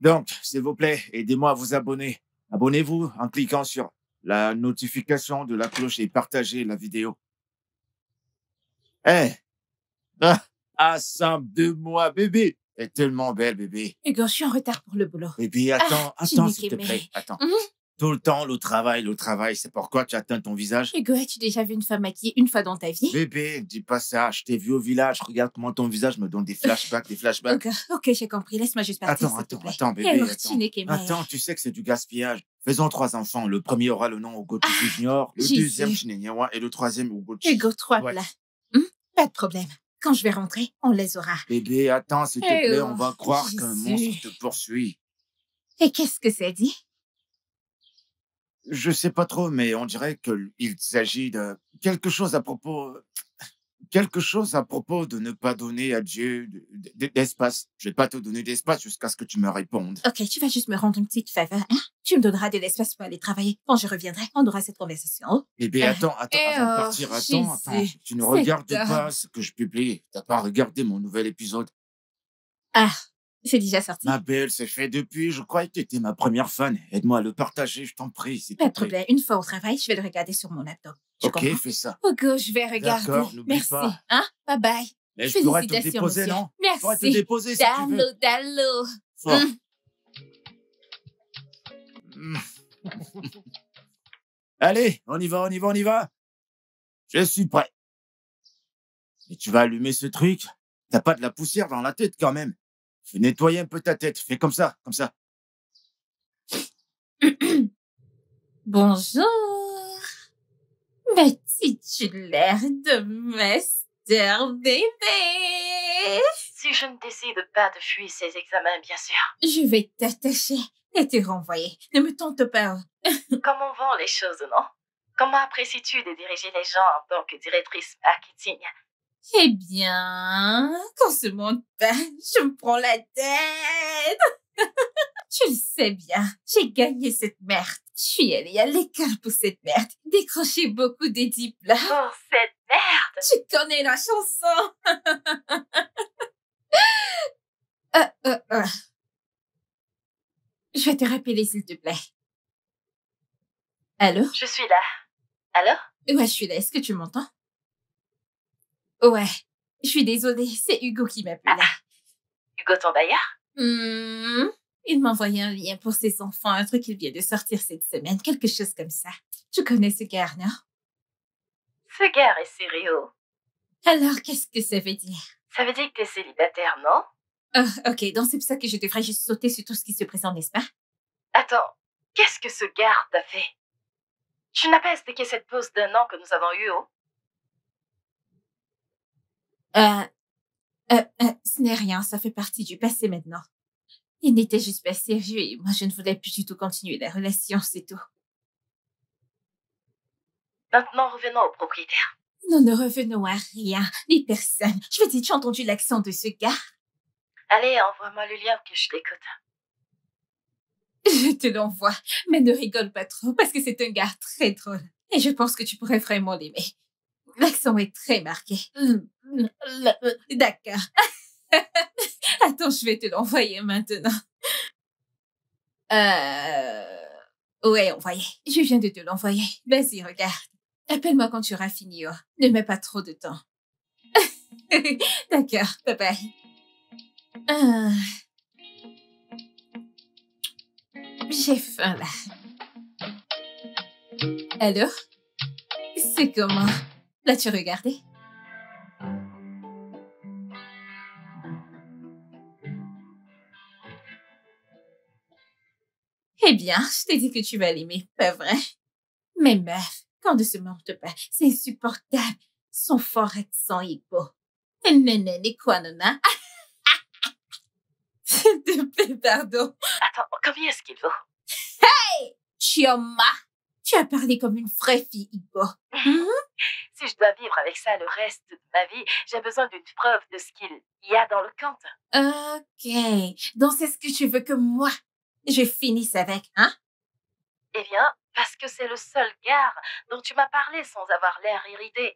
Donc, s'il vous plaît, aidez-moi à vous abonner. Abonnez-vous en cliquant sur la notification de la cloche et partagez la vidéo. Eh, Sam de moi, bébé. T'es tellement belle, bébé. Hugo, je suis en retard pour le boulot. Bébé, attends, s'il te plaît. Attends. Mhm. Tout le temps, le travail. C'est pourquoi tu atteins ton visage. Hugo, as-tu déjà vu une femme maquillée une fois dans ta vie? Bébé, dis pas ça. Je t'ai vu au village. Regarde comment ton visage me donne des flashbacks. Hugo, ok, j'ai compris. Laisse-moi juste partir, s'il te plaît. Attends, bébé. Attends, tu sais que c'est du gaspillage. Faisons 3 enfants. Le premier aura le nom Hugo Junior, le deuxième Chineyewa et le troisième Hugo. Hugo, 3 plats. Pas de problème. Quand je vais rentrer, on les aura. Bébé, attends, s'il te plaît, on va croire qu'un monstre te poursuit. Et qu'est-ce que ça dit? Je sais pas trop, mais on dirait qu'il s'agit de quelque chose à propos de ne pas donner à Dieu d'espace. Je vais pas te donner d'espace jusqu'à ce que tu me répondes. Ok, tu vas juste me rendre une petite faveur, hein? Tu me donneras de l'espace pour aller travailler. Quand je reviendrai, on aura cette conversation. Bébé, attends, avant de partir, attends. Tu ne regardes pas ce que je publie. T'as pas regardé mon nouvel épisode. Ah, c'est déjà sorti. Ma belle, c'est fait depuis. Je croyais que tu étais ma première fan. Aide-moi à le partager, je t'en prie. Pas de problème. Une fois au travail, je vais le regarder sur mon laptop. Ok, fais ça. Ok, je vais regarder. D'accord, n'oublie pas. Hein? Bye bye. Mais je pourrais te déposer, monsieur. Non? Merci. Je pourrais te déposer si tu veux. Dallo. Fort. Allez, on y va. Je suis prêt. Et tu vas allumer ce truc? T'as pas de la poussière dans la tête quand même. Fais nettoyer un peu ta tête. Fais comme ça. Bonjour. Mais tu l'air de master bébé. Si je ne décide pas de fuir ces examens, bien sûr. Je vais t'attacher et te renvoyer. Ne me tente pas. Comment vont les choses, non? Comment apprécies-tu de diriger les gens en tant que directrice marketing? Eh bien, quand ce monde passe, je me prends la tête. Tu le sais bien, j'ai gagné cette merde. Je suis allée à l'école pour cette merde. Décroché beaucoup de diplômes. Pour cette merde? Tu connais la chanson. Je vais te rappeler, s'il te plaît. Allô? Je suis là. Allô? Ouais, je suis là. Est-ce que tu m'entends? Ouais. Je suis désolée. C'est Hugo qui m'appelle. Hugo ton bailleur? Il m'a envoyé un lien pour ses enfants, un truc qui vient de sortir cette semaine, quelque chose comme ça. Tu connais ce gars, non? Ce gars est sérieux. Alors, qu'est-ce que ça veut dire? Ça veut dire que t'es célibataire, non? Ok, donc c'est pour ça que je devrais juste sauter sur tout ce qui se présente, n'est-ce pas? Attends, qu'est-ce que ce gars t'a fait? Tu n'as pas expliqué cette pause d'1 an que nous avons eue, oh? Ce n'est rien, ça fait partie du passé maintenant. Il n'était juste pas sérieux et moi je ne voulais plus du tout continuer la relation, c'est tout. Maintenant, revenons au propriétaire. Nous ne revenons à rien, ni personne. Je veux dire, tu as entendu l'accent de ce gars? Allez, envoie-moi le lien que je l'écoute. Je te l'envoie, mais ne rigole pas trop parce que c'est un gars très drôle. Et je pense que tu pourrais vraiment l'aimer. L'accent est très marqué. D'accord. Attends, je vais te l'envoyer maintenant. Ouais, envoyé. Je viens de te l'envoyer. Vas-y, regarde. Appelle-moi quand tu auras fini. Oh. Ne mets pas trop de temps. D'accord, bye bye. J'ai faim, là. Alors? C'est comment? L'as-tu regardé? Eh bien, je t'ai dit que tu vas l'aimer, pas vrai? Mais meuf, quand ne se monte pas, c'est insupportable. Son fort accent hippo. Néné, quoi, nana? S'il te plaît, pardon. Attends, combien est-ce qu'il vaut? Hey! Chioma! Tu as parlé comme une vraie fille hippo. Si je dois vivre avec ça le reste de ma vie, j'ai besoin d'une preuve de ce qu'il y a dans le compte. Ok. Donc c'est ce que tu veux que moi, je finisse avec, hein? Eh bien, parce que c'est le seul gars dont tu m'as parlé sans avoir l'air irrité.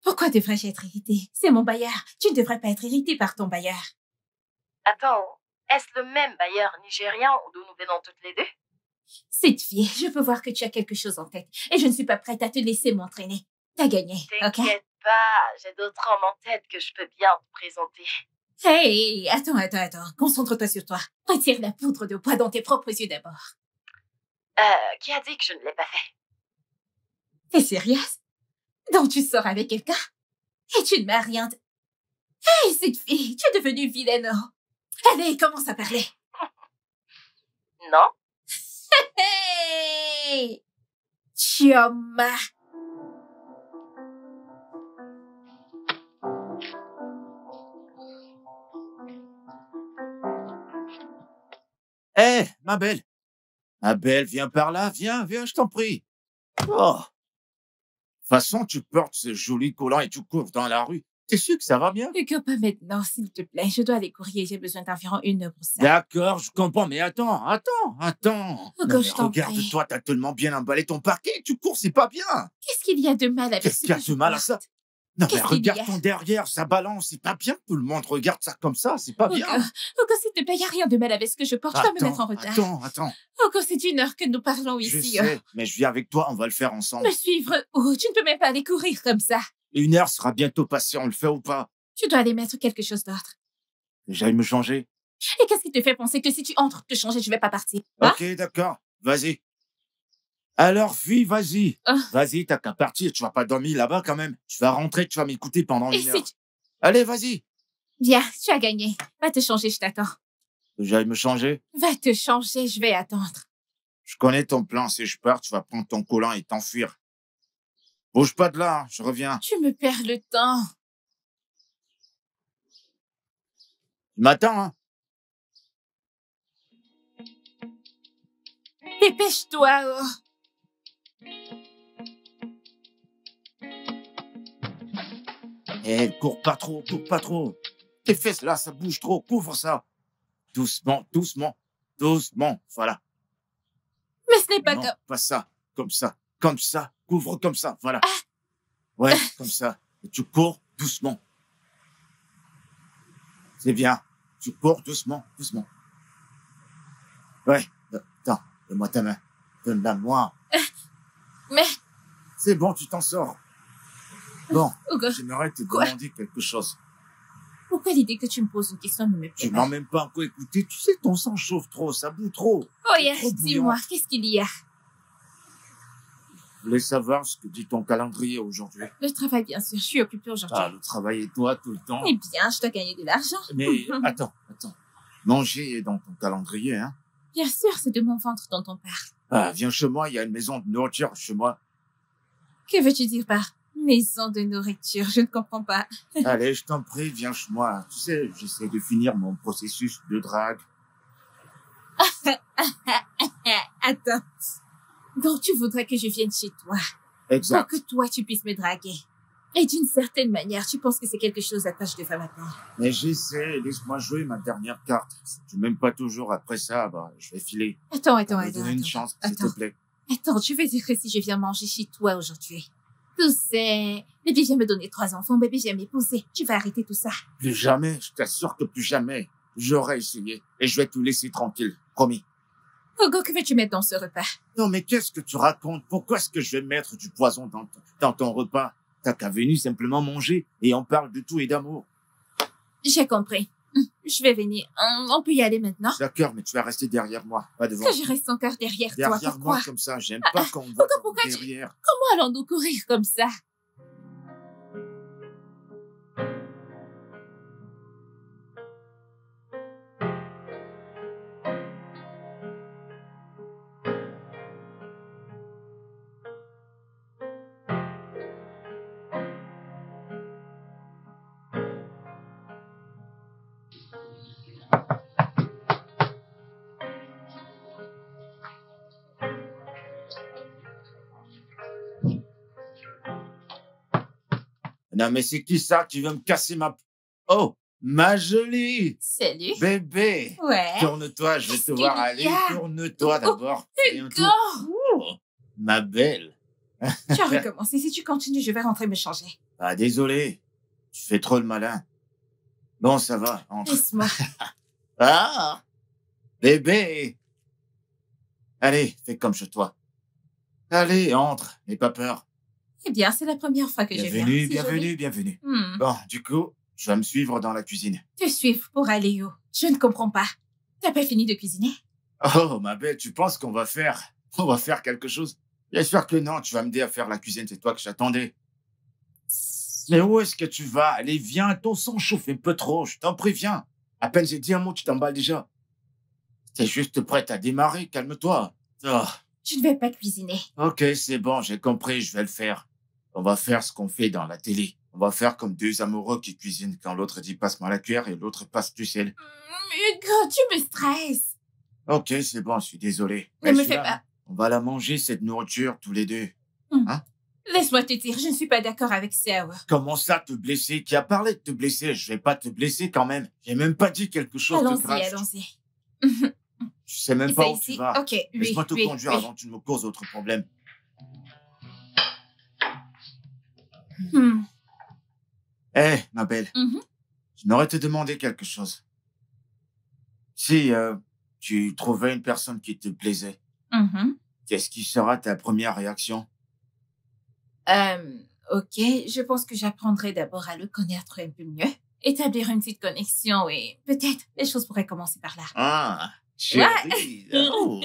Pourquoi devrais-je être irritée? C'est mon bailleur. Tu ne devrais pas être irritée par ton bailleur. Attends, Est-ce le même bailleur nigérian d'où nous venons toutes les deux? Cette fille, je peux voir que tu as quelque chose en tête. Et je ne suis pas prête à te laisser m'entraîner. T'as gagné, ok? T'inquiète pas, j'ai d'autres hommes en tête que je peux bien te présenter. Hey, attends. Concentre-toi sur toi. Retire la poudre de poids dans tes propres yeux d'abord. Qui a dit que je ne l'ai pas fait? T'es sérieuse? Donc tu sors avec quelqu'un? Et tu ne m'as rien dit. Hey, cette fille, tu es devenue vilaine. Allez, commence à parler. Non? Hey! Chioma. Hé, ma belle. Ma belle, viens par là, viens, je t'en prie. Oh. De toute façon, tu portes ce joli collant et tu cours dans la rue. T'es sûr que ça va bien? Que pas maintenant, s'il te plaît. Je dois aller courir. J'ai besoin d'environ 1 heure pour ça. D'accord, je comprends, mais attends. Oh, Non, que mais je t'en prie. regarde-toi, t'as tellement bien emballé ton parquet, tu cours, c'est pas bien. Qu'est-ce qu'il y a de mal avec Qu'est-ce ce qu'il y a que de je mal à ça? porte? Non, mais Qu'est-ce qu'il y regarde a? ton derrière, ça balance, c'est pas bien. Tout le monde regarde ça comme ça, c'est pas bien. Hugo, s'il te plaît, il n'y a rien de mal avec ce que je porte. Je dois me mettre en retard. Attends. Hugo, c'est 1 heure que nous parlons Je ici. sais, mais je viens avec toi, on va le faire ensemble. Me suivre où? Tu ne peux même pas aller courir comme ça. 1 heure sera bientôt passée, on le fait ou pas? Tu dois aller mettre quelque chose d'autre. J'aille me changer. Et qu'est-ce qui te fait penser que si tu entres te changer, je vais pas partir? Hein? Ok, d'accord, vas-y. Alors, fille, vas-y. Oh. Vas-y, t'as qu'à partir, tu vas pas dormir là-bas quand même. Tu vas rentrer, tu vas m'écouter pendant Et 1 si heure. tu... Allez, vas-y. Bien, tu as gagné. Va te changer, je t'attends. Que j'aille me changer. Va te changer, je vais attendre. Je connais ton plan, si je pars, tu vas prendre ton collant et t'enfuir. Bouge pas de là, hein, je reviens. Tu me perds le temps. Tu m'attends, hein? Dépêche-toi. Oh. Eh, cours pas trop. Tes fesses là, ça bouge trop, couvre ça. Doucement, voilà. Mais ce n'est pas Non, comme... pas ça, comme ça, couvre comme ça, voilà. Ouais, comme ça. Et tu cours doucement. C'est bien. Tu cours doucement. Ouais, attends, donne-moi ta main. Donne-la-moi. Mais, C'est bon, tu t'en sors. Bon, Hugo, j'aimerais te Quoi? demander quelque chose. pourquoi l'idée que tu me poses une question ne me plaît Tu pas? m'as même pas encore écouté. Tu sais, ton sang chauffe trop, ça boue trop. Oh, yes, trop bouillant. dis-moi, qu'est-ce qu'il y a? Je voulais savoir ce que dit ton calendrier aujourd'hui. Le travail, bien sûr, je suis occupée aujourd'hui. Ah, le travail et toi tout le temps. Eh bien, je dois gagner de l'argent. Mais attends. Manger est dans ton calendrier, hein? Bien sûr, c'est de mon ventre dont on parle. Ah, viens chez moi, il y a une maison de nourriture chez moi. Que veux-tu dire par maison de nourriture? Je ne comprends pas. Allez, je t'en prie, viens chez moi. Tu sais, j'essaie de finir mon processus de drague. Attends. Donc, tu voudrais que je vienne chez toi pour Exact. que toi, tu puisses me draguer. Et d'une certaine manière, tu penses que c'est quelque chose à tâche de femme à attendre. Mais j'essaie, laisse-moi jouer ma dernière carte. Si tu m'aimes pas toujours après ça, bah, je vais filer. Attends. Me donner une chance, s'il te plaît. Attends, tu veux dire que si je viens manger chez toi aujourd'hui, tu sais, bébé vient me donner 3 enfants, bébé vient m'épouser, tu vas arrêter tout ça. Plus jamais, je t'assure que plus jamais. J'aurais essayé et je vais te laisser tranquille, promis. Hugo, que veux-tu mettre dans ce repas? Non, mais qu'est-ce que tu racontes? Pourquoi est-ce que je vais mettre du poison dans ton repas? T'as qu'à venir simplement manger et on parle de tout et d'amour. J'ai compris. Je vais venir. On peut y aller maintenant? D'accord, mais tu vas rester derrière moi, pas devant. Que je reste encore derrière toi, Derrière pourquoi? moi comme ça, j'aime pas qu'on me voit pourquoi tu- derrière. Comment allons-nous courir comme ça? Non, mais c'est qui ça qui veut me casser ma... Oh, ma jolie Salut. bébé. Ouais. Tourne-toi, je vais te Qu'est-ce voir qu'il y aller. a? Tourne-toi d'abord. Fais un Hugo! tour. Oh, ma belle. Tu as recommencé. Si tu continues, je vais rentrer me changer. Ah, désolé. Tu fais trop le malin. Bon, ça va. Entre. Laisse-moi. Ah, bébé. Allez, fais comme chez toi. Allez, entre, n'aie pas peur. Eh bien, c'est la première fois que je viens. Bienvenue, C'est bienvenue, joli. bienvenue. Hmm. Bon, du coup, tu vas me suivre dans la cuisine. Te suivre pour aller où? Je ne comprends pas. T'as pas fini de cuisiner? Oh, ma belle, tu penses on va faire quelque chose? Bien sûr que non, tu vas m'aider à faire la cuisine, c'est toi que j'attendais. Mais où est-ce que tu vas? Allez, viens, ton sang chauffe un peu trop, je t'en préviens. À peine j'ai dit un mot, tu t'emballes déjà. T'es juste prête à démarrer, calme-toi. Oh, Je ne vais pas cuisiner. ok, c'est bon, j'ai compris, je vais le faire. On va faire ce qu'on fait dans la télé. On va faire comme deux amoureux qui cuisinent quand l'autre dit passe-moi la cuillère et l'autre passe du sel. Hugo, tu me stresses. Ok, c'est bon, je suis désolé. Ne Mais me je suis fais là, pas. hein. On va la manger, cette nourriture, tous les deux. Laisse-moi te dire, je ne suis pas d'accord avec ça. Comment ça, te blesser? Qui a parlé de te blesser? Je vais pas te blesser quand même. J'ai même pas dit quelque chose de Allons-y, grave. allons-y. Je sais même C'est pas où ici. tu vas. Ok, oui, Laisse-moi te oui, conduire oui. avant que tu ne me causes autre problème. Hmm. Eh, ma belle, Mhm. j'aimerais te demander quelque chose. Si tu trouvais une personne qui te plaisait, Mhm. qu'est-ce qui sera ta première réaction? Ok, je pense que j'apprendrai d'abord à le connaître un peu mieux. Établir une petite connexion et peut-être les choses pourraient commencer par là. Ah, chérie. Oh.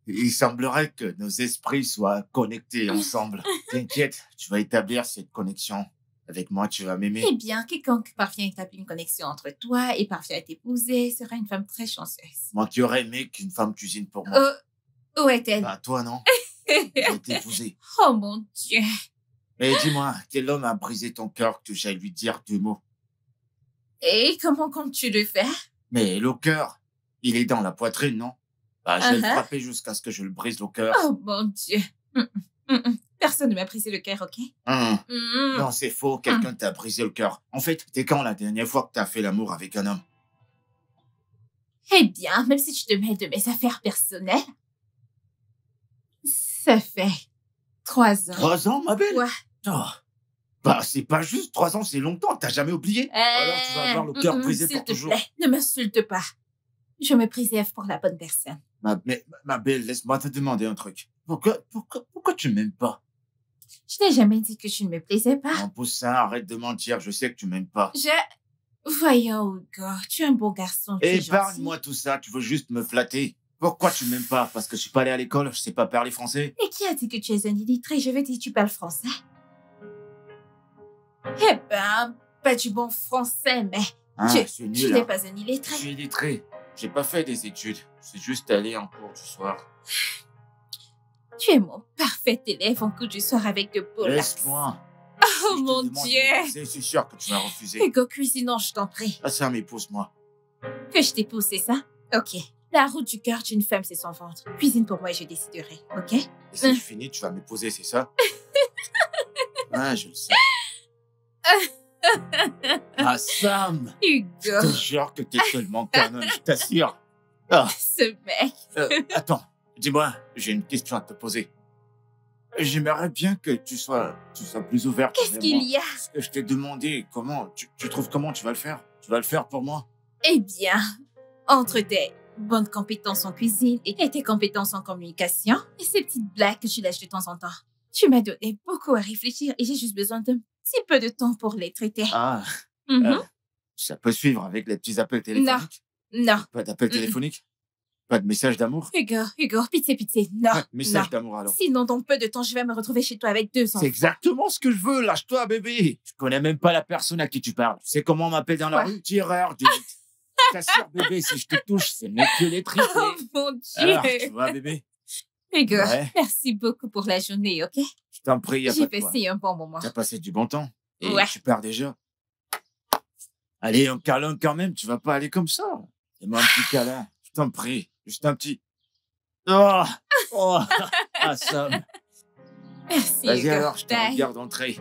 Il semblerait que nos esprits soient connectés ensemble. T'inquiète, tu vas établir cette connexion. Avec moi, tu vas m'aimer. Eh bien, quiconque parvient à établir une connexion entre toi et parvient à t'épouser sera une femme très chanceuse. Moi qui aurais aimé qu'une femme cuisine pour moi. Où est-elle? Bah, toi, non? Je vais t'épouser. Oh mon Dieu! Mais dis-moi, quel homme a brisé ton cœur que j'aille lui dire deux mots? Et comment comptes-tu le faire? Mais le cœur, il est dans la poitrine, non? Bah, je vais le Uh-huh. frapper jusqu'à ce que je le brise le cœur. Oh mon Dieu! Personne ne m'a brisé le cœur, ok? Non, c'est faux, quelqu'un t'a brisé le cœur. En fait, t'es quand la dernière fois que t'as fait l'amour avec un homme? Eh bien, même si tu te mêles de mes affaires personnelles, ça fait 3 ans. 3 ans, ma belle? Ouais. Oh. Bah, c'est pas juste 3 ans, c'est longtemps, t'as jamais oublié? Alors tu vas avoir le cœur brisé pour S'il te toujours. plaît, ne m'insulte pas. Je me préserve pour la bonne personne. Ma belle, laisse-moi te demander un truc. Pourquoi tu m'aimes pas? Je n'ai jamais dit que tu ne me plaisais pas. Mon poussin, arrête de mentir, je sais que tu m'aimes pas. Voyons, Hugo, tu es un bon garçon. tu es gentil. Épargne-moi tout ça, tu veux juste me flatter. Pourquoi tu m'aimes pas? Parce que je suis pas allé à l'école, je sais pas parler français? Et qui a dit que tu es un illettré? Je veux dire, tu parles français. Eh ben, pas du bon français, mais Je suis tu nul. n'es Hein. pas un Je illettré. suis illettré. J'ai pas fait des études. C'est juste allé en cours du soir. Tu es mon parfait élève en cours du soir avec de beaux lacs. Laisse-moi. Oh Si je te mon demande Dieu! de m'épouser, c'est sûr que tu vas refuser. Hugo, cuisinons, je t'en prie. Ah ça, m'épouse-moi. Que je t'épouse, c'est ça? Ok. La route du cœur d'une femme, c'est son ventre. Cuisine pour moi et je déciderai, ok? Et si je finis, tu vas m'épouser, c'est ça? Ah, je le sais. Ah, Sam! Je Hugo, te jure que t'es tellement canon, je t'assure. Ah, ce mec. attends, dis-moi, j'ai une question à te poser. J'aimerais bien que tu sois plus ouverte. Qu'est-ce qu'il y a? Ce que je t'ai demandé, tu trouves comment tu vas le faire? Tu vas le faire pour moi? Eh bien, entre tes bonnes compétences en cuisine et tes compétences en communication et ces petites blagues que tu lâches de temps en temps, tu m'as donné beaucoup à réfléchir et j'ai juste besoin d'un petit peu de temps pour les traiter. Ah, Mhm. ça peut suivre avec les petits appels téléphoniques? Non. Pas d'appels téléphoniques? Pas de message d'amour? Hugo, pitié, non. Pas de message non. d'amour alors. Sinon, dans peu de temps, je vais me retrouver chez toi avec 2 enfants. C'est exactement ce que je veux, lâche-toi, bébé. Je connais même pas la personne à qui tu parles. Tu sais comment on m'appelle dans la Quoi? rue? Tireur d'élite. Je t'assure, bébé, si je te touche, c'est mieux que les triplés. Oh mon Dieu. Alors, tu vois, bébé? Hugo, Ouais. merci beaucoup pour la journée, ok? Je t'en prie, y a J'ai pas de quoi. passé un bon moment. T'as passé du bon temps. Et Ouais. tu pars déjà. Allez, un câlin quand même, tu vas pas aller comme ça. Fais-moi un petit câlin, je t'en prie. Juste un petit... Oh, ah, Sam. Merci, Vas-y Hugo. alors, je te Bye. regarde entrer.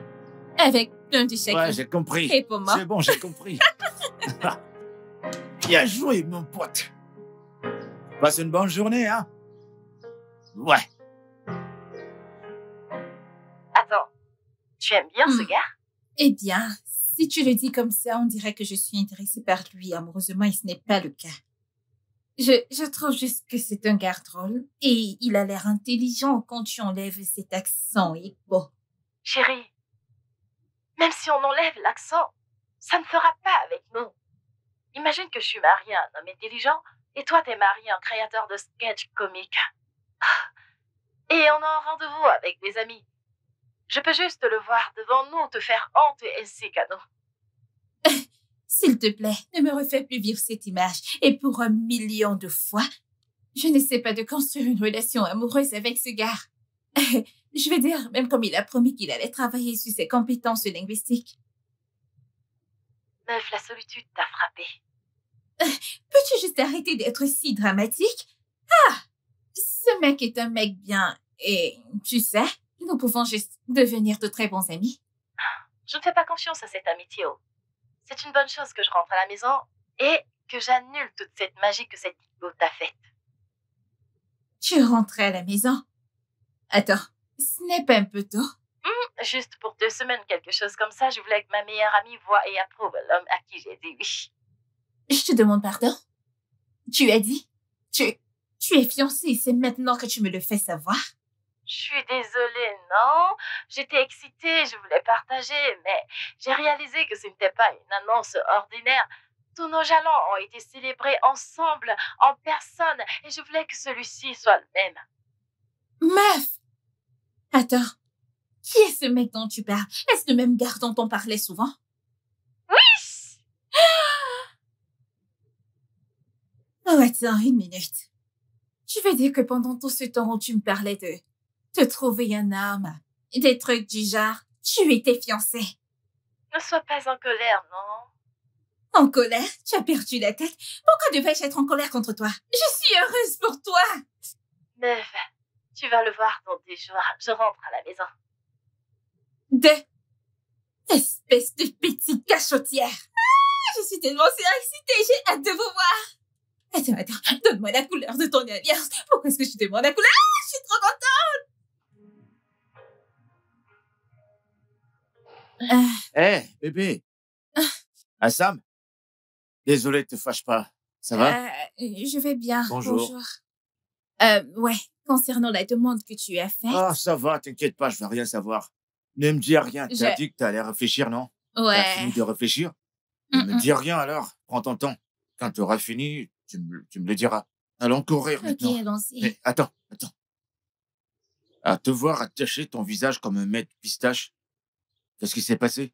Avec plein de chèques. Ouais, j'ai compris. Et pour moi. C'est bon, j'ai compris. Bien joué, mon pote. Passe une bonne journée, hein? Ouais. Attends, tu aimes bien ce gars? Eh bien, si tu le dis comme ça, on dirait que je suis intéressée par lui amoureusement et ce n'est pas le cas. Je trouve juste que c'est un gars drôle et il a l'air intelligent quand tu enlèves cet accent et bon. Chérie, même si on enlève l'accent, ça ne fera pas avec nous. Imagine que je suis mariée à un homme intelligent et toi t'es marié à un créateur de sketch comique. Et on a un rendez-vous avec des amis. Je peux juste le voir devant nous te faire honte ainsi qu'à nous. S'il te plaît, ne me refais plus vivre cette image. Et pour 1 million de fois, je n'essaie pas de construire une relation amoureuse avec ce gars. Je vais dire, même comme il a promis qu'il allait travailler sur ses compétences linguistiques. Meuf, la solitude t'a frappé. Peux-tu juste arrêter d'être si dramatique? Ah, ce mec est un mec bien. Et tu sais, nous pouvons juste devenir de très bons amis. Je ne fais pas confiance à cette amitié. C'est une bonne chose que je rentre à la maison et que j'annule toute cette magie que cette Igbo t'a faite. Tu rentrais à la maison? Attends, ce n'est pas un peu tôt? Juste pour 2 semaines, quelque chose comme ça, je voulais que ma meilleure amie voie et approuve l'homme à qui j'ai dit oui. Je te demande pardon? Tu as dit? Tu es fiancée, c'est maintenant que tu me le fais savoir? Je suis désolée, non? J'étais excitée, je voulais partager, mais j'ai réalisé que ce n'était pas une annonce ordinaire. Tous nos jalons ont été célébrés ensemble, en personne, et je voulais que celui-ci soit le même. Meuf! Attends, qui est ce mec dont tu parles? Est-ce le même gars dont on parlait souvent? Oui! Oh, attends, 1 minute. Tu veux dire que pendant tout ce temps où tu me parlais de te trouver un homme, des trucs du genre, tu étais fiancée? Ne sois pas en colère, non? En colère? Tu as perdu la tête? Pourquoi devais-je être en colère contre toi? Je suis heureuse pour toi! Meuf, tu vas le voir dans 10 jours. Je rentre à la maison. Espèce de petite cachotière! Ah, je suis tellement surexcitée, j'ai hâte de vous voir! Attends, donne-moi la couleur de ton alliance. Pourquoi est-ce que je te demande la couleur? Ah, je suis trop contente! Hé, bébé. Assam? Désolé, te fâche pas. Ça va? Je vais bien. Bonjour. Ouais, concernant la demande que tu as faite. Ah, ça va, t'inquiète pas, je vais rien savoir. Ne me dis rien, t'as Je- dit que t'allais réfléchir, non? T'as Ouais. fini de réfléchir? Ne me dis rien alors, prends ton temps. Quand tu auras fini, tu me le diras. Allons courir Ok, maintenant. allons-y. Mais attends. À te voir attacher ton visage comme un mètre pistache. Qu'est-ce qui s'est passé?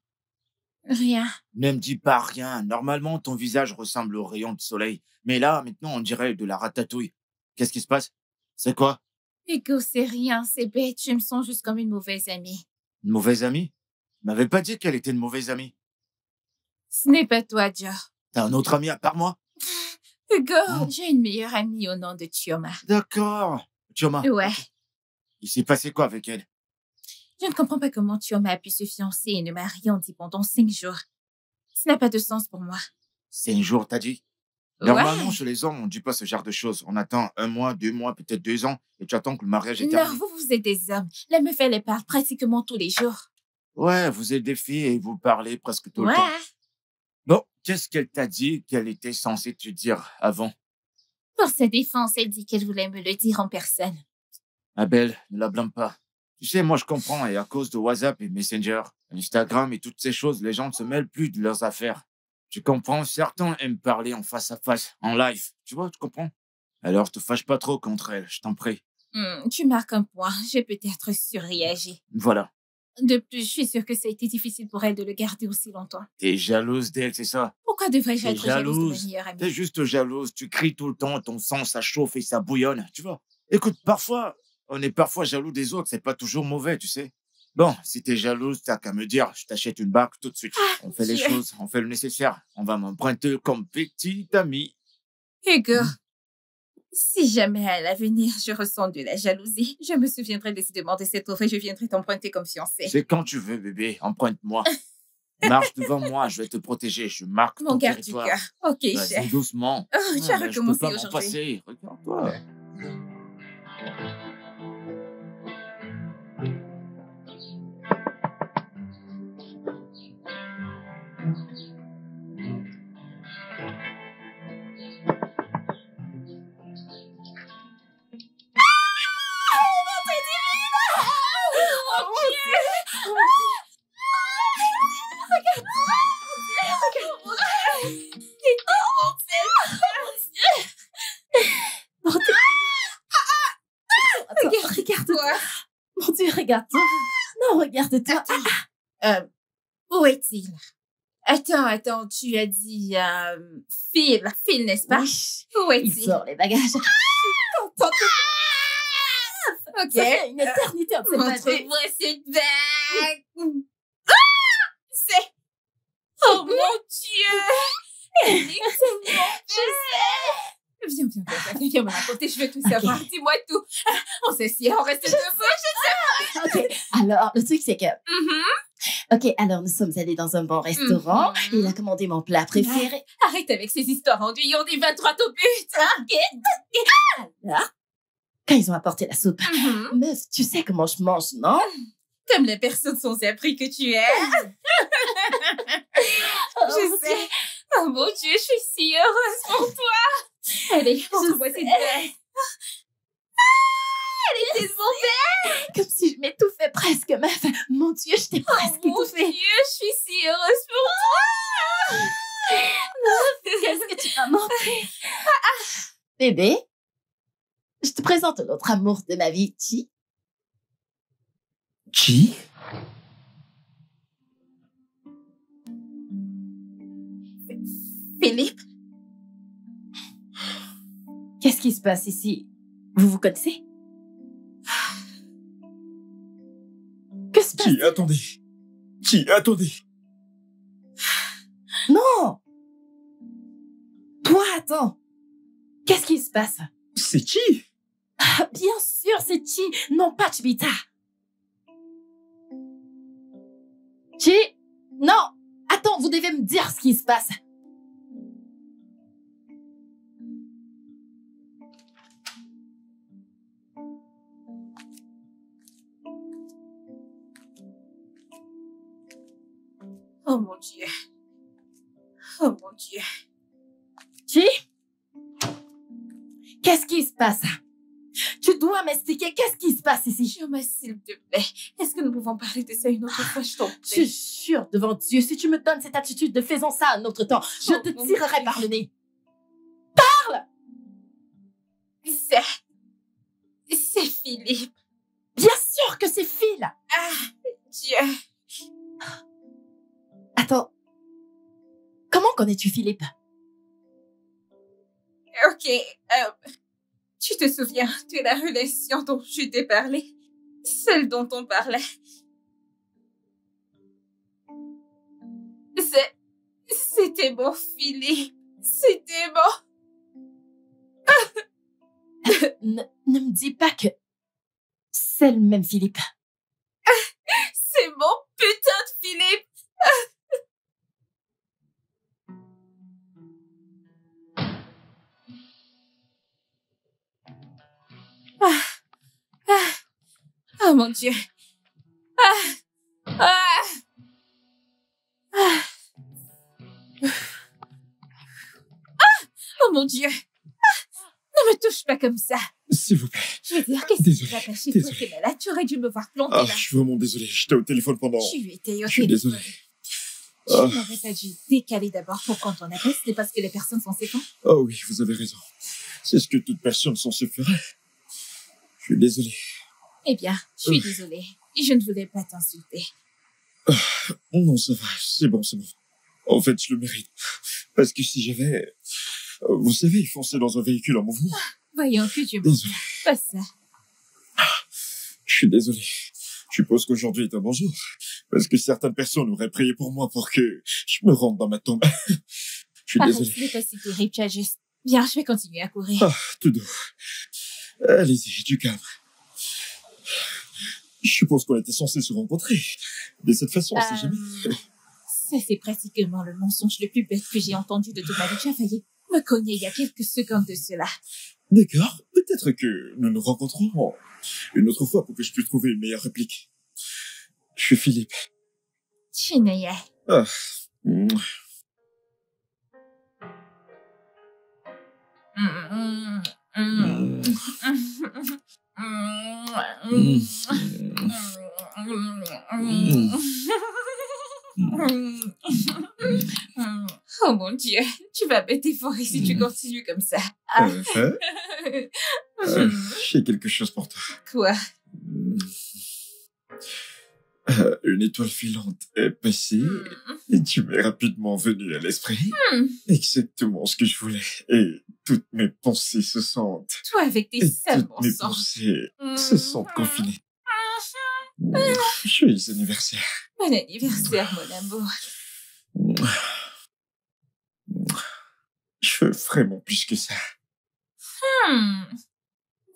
Rien. Ne me dis pas rien. Normalement, ton visage ressemble au rayon de soleil. Mais là, maintenant, on dirait de la ratatouille. Qu'est-ce qui se passe? C'est quoi? Hugo, c'est rien, c'est bête. Je me sens juste comme une mauvaise amie. Une mauvaise amie? Tu m'avais pas dit qu'elle était une mauvaise amie. Ce n'est pas toi, Joe. T'as un autre ami à part moi? Hugo, Hein? j'ai une meilleure amie au nom de Chioma. D'accord. Chioma. Ouais. Il s'est passé quoi avec elle? Je ne comprends pas comment Chioma a pu se fiancer et ne m'a rien dit pendant 5 jours. Ça n'a pas de sens pour moi. 5 jours, t'as dit? Normalement, chez les hommes, on ne dit pas ce genre de choses. On attend 1 mois, 2 mois, peut-être 2 ans, et tu attends que le mariage est Non, terminé. vous êtes des hommes. La meuf, elle les parle pratiquement tous les jours. Ouais, vous êtes des filles et vous parlez presque tout le Ouais. temps. Bon, qu'est-ce qu'elle t'a dit qu'elle était censée te dire avant? Pour sa défense, elle dit qu'elle voulait me le dire en personne. Abel, ne la blâme pas. Tu sais, moi je comprends, et à cause de WhatsApp et Messenger, Instagram et toutes ces choses, les gens ne se mêlent plus de leurs affaires. Tu comprends, certains aiment parler en face à face, en live. Tu vois, tu comprends? Alors te fâche pas trop contre elle, je t'en prie. Tu marques un point. J'ai peut-être surréagi. Voilà. De plus, je suis sûre que ça a été difficile pour elle de le garder aussi longtemps. T'es jalouse d'elle, c'est ça? Pourquoi devrais-je T'es être jalouse de ma jalouse. meilleure amie? T'es juste jalouse, tu cries tout le temps, ton sang ça chauffe et ça bouillonne, tu vois. Écoute, parfois, on est parfois jaloux des autres, c'est pas toujours mauvais, tu sais. Bon, si t'es jalouse, t'as qu'à me dire, je t'achète une barque tout de suite. On fait les Dieu. choses, on fait le nécessaire. On va m'emprunter comme petite amie. Hugo, si jamais à l'avenir je ressens de la jalousie, je me souviendrai décidément de cette offre et je viendrai t'emprunter comme fiancée. C'est quand tu veux, bébé, emprunte-moi. Marche devant moi, je vais te protéger, je marque Mon ton garde du territoire. cœur. Ok, Vas-y, chef. doucement. Oh, tu as Je peux recommencé pas m'en aujourd'hui. passer, regarde-toi. regarde-toi. Non, regarde-toi. Où est-il? Attends, tu as dit, Phil, n'est-ce pas? Oui. Où Il est-il? sort les bagages. Contente. Ok. Ça fait une éternité, on s'est pas vu. Montre-moi cette bague. C'est... Oh mon Dieu! Exactement. Viens me raconter, je veux tout savoir. Dis-moi tout. On s'assied, on reste debout. Ok, alors, le truc, c'est que... Ok, alors nous sommes allés dans un bon restaurant. Et il a commandé mon plat préféré. Arrête avec ces histoires enduyantes, on y va droit au but. Alors, quand ils ont apporté la soupe, meuf, tu sais comment je mange, non? Comme les personnes sans abri que tu es. Je sais. Oh mon Dieu, je suis si heureuse pour toi. Allez, montre-moi cette bague. Elle est tellement belle. Comme si je m'étouffais presque, meuf. Mon Dieu, je t'ai presque Oh mon étouffée. Dieu, je suis si heureuse pour toi. Qu'est-ce que tu m'as montré? Bébé, je te présente l'autre amour de ma vie, Chi. Qui? Philippe, Qu'est-ce qui se passe ici? Vous vous connaissez? Que se passe? Attendez. Non! Toi, attends. Qu'est-ce qui se passe? C'est qui? Ah, bien sûr, c'est Chi, non pas Chibita. Chi? Non! Attends, vous devez me dire ce qui se passe. oh mon Dieu. Oh mon Dieu. Chi? Qu'est-ce qui se passe? Tu dois m'expliquer qu'est-ce qui se passe ici. Jure-moi, s'il te plaît. Est-ce que nous pouvons parler de ça une autre fois, je t'en Je prie? jure devant Dieu, si tu me donnes cette attitude de faisons ça un autre temps, je te mon tirerai Dieu. par le nez. C'est Philippe. Bien sûr que c'est Phil. Ah, Dieu. Attends. Comment connais-tu Philippe? Ok, tu te souviens de la relation dont je t'ai parlé? Celle dont on parlait. C'était mon Philippe. C'était mon... Ne me dis pas que c'est le même Philippe. C'est mon putain de Philippe. Oh mon Dieu. Oh mon Dieu. Ne me touche pas comme ça. S'il vous plaît. Je veux dire, qu'est-ce qui va passer? Toi, Désolé. t'es malade, tu aurais dû me voir planter Ah, là. je suis vraiment désolé. J'étais au téléphone pendant... Tu étais au Je suis téléphone. désolé. Tu Ah. n'aurais pas dû décaler d'abord pour quand on appelle, c'est parce que les personnes sont séquentes. Oh oui, vous avez raison. C'est ce que toute personne censée ferait. Je suis désolé. Eh bien, je suis désolée. Je ne voulais pas t'insulter. Non, ça va. C'est bon. En fait, je le mérite. Parce que si j'avais... Vous savez, foncer dans un véhicule en mouvement. Voyons que tu m'en Désolé. pas ça. Je suis désolé. Je suppose qu'aujourd'hui est un bon jour. Parce que certaines personnes auraient prié pour moi pour que je me rende dans ma tombe. Je suis Arrête, désolé. ce n'est pas si terrible, tu as juste... Bien, je vais continuer à courir. Ah, tout doux. Allez-y, du calme. Je suppose qu'on était censés se rencontrer. De cette façon, on sait jamais. Ça, c'est pratiquement le mensonge le plus bête que j'ai entendu de toute ma vie. Tu as failli me cogner il y a quelques secondes de cela. D'accord. Peut-être que nous nous rencontrerons une autre fois pour que je puisse trouver une meilleure réplique. Je suis Philippe. Chineye. Ah. Oh mon Dieu, tu vas me dévorer si tu continues comme ça. J'ai quelque chose pour toi. Quoi? Une étoile filante est passée et tu m'es rapidement venu à l'esprit. Hmm. Exactement ce que je voulais. Et toutes mes pensées se sentent... Toi avec tes Et sales toutes mes mensonges. pensées se sentent confinées. Joyeux anniversaire. Bon anniversaire, mon amour. Je veux vraiment plus que ça.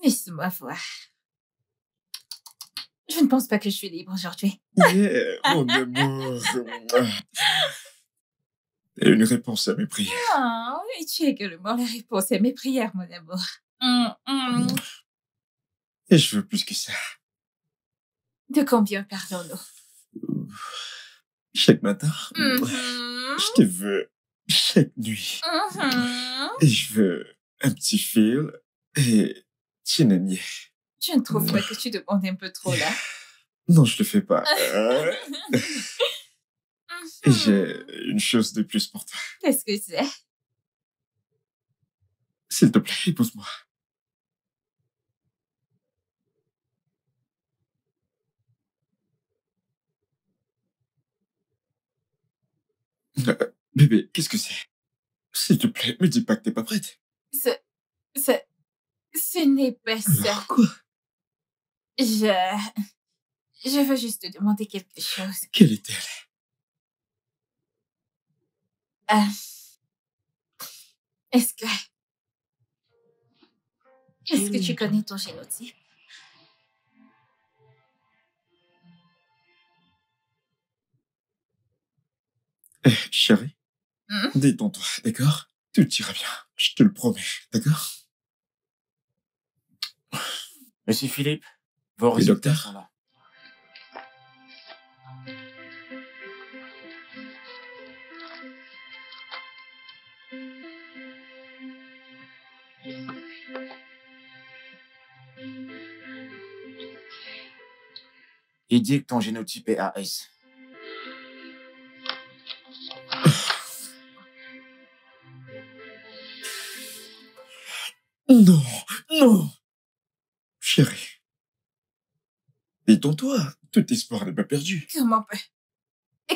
Laisse-moi voir. Je ne pense pas que je suis libre aujourd'hui. Yeah, mon amour. Et une réponse à mes prières. Oh, et tu es également la réponse à mes prières, mon amour. Et je veux plus que ça. De combien parlons-nous? Chaque matin, Mhm. je te veux chaque nuit. Et je veux un petit fil et chinanier. Je ne trouve pas que tu demandes un peu trop là. Non, je le fais pas. Et j'ai une chose de plus pour toi. Qu'est-ce que c'est? S'il te plaît, épouse-moi. Bébé, qu'est-ce que c'est? S'il te plaît, me dis pas que t'es pas prête. Ce n'est pas ça. Alors quoi? Je veux juste te demander quelque chose. Quelle est-elle? Est-ce que tu connais ton génotype? Chérie, détends-toi, d'accord? Tout ira bien, je te le promets, d'accord? Monsieur Philippe, vos Et résultats docteur? sont là. Il dit que ton génotype est AS. Non, non! Chérie, détends-toi, tout espoir n'est pas perdu.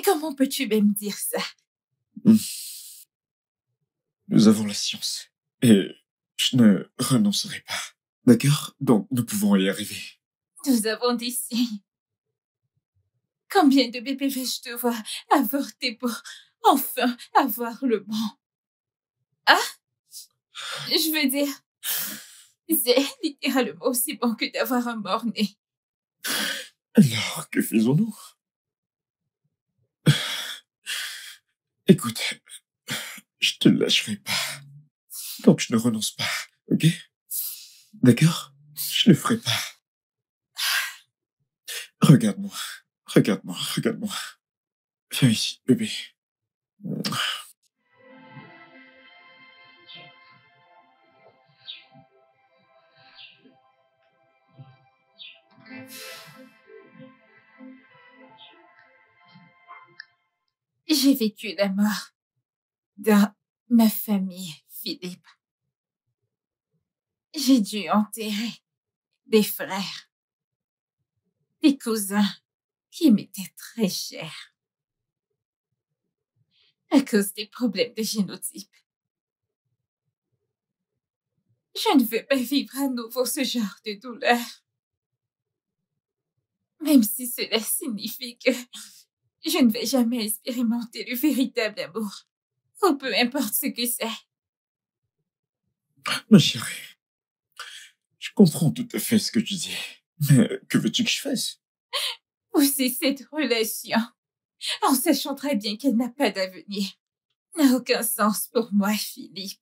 Comment peux-tu même dire ça? Nous avons la science, et je ne renoncerai pas, d'accord? Donc, nous pouvons y arriver. Nous avons des signes. Combien de bébés vais-je devoir avorter pour enfin avoir le bon? Ah? Je veux dire, c'est littéralement aussi bon que d'avoir un mort-né. Alors, que faisons-nous? Écoute, je te lâcherai pas. Donc, je ne renonce pas, ok? D'accord? Je ne ferai pas. Regarde-moi, regarde-moi, regarde-moi. Viens ici, bébé. J'ai vécu la mort dans ma famille, Philippe. J'ai dû enterrer des frères, des cousins qui m'étaient très chers à cause des problèmes de génotype. Je ne veux pas vivre à nouveau ce genre de douleur. Même si cela signifie que je ne vais jamais expérimenter le véritable amour, ou peu importe ce que c'est. Ma chérie, je comprends tout à fait ce que tu dis. Mais que veux-tu que je fasse? Pousser cette relation, en sachant très bien qu'elle n'a pas d'avenir, n'a aucun sens pour moi, Philippe.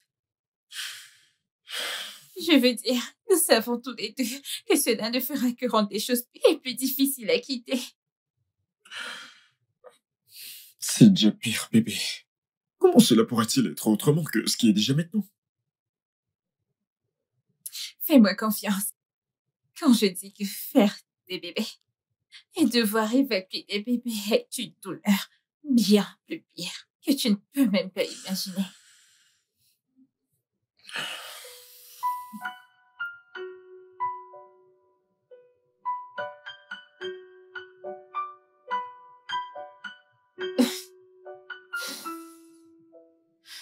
Je veux dire, nous savons tous les deux que cela ne fera que rendre les choses plus difficiles à quitter. C'est déjà pire, bébé. Comment cela pourrait-il être autrement que ce qui est déjà maintenant? Fais-moi confiance. Quand je dis que faire des bébés et devoir évacuer des bébés est une douleur bien plus pire que tu ne peux même pas imaginer.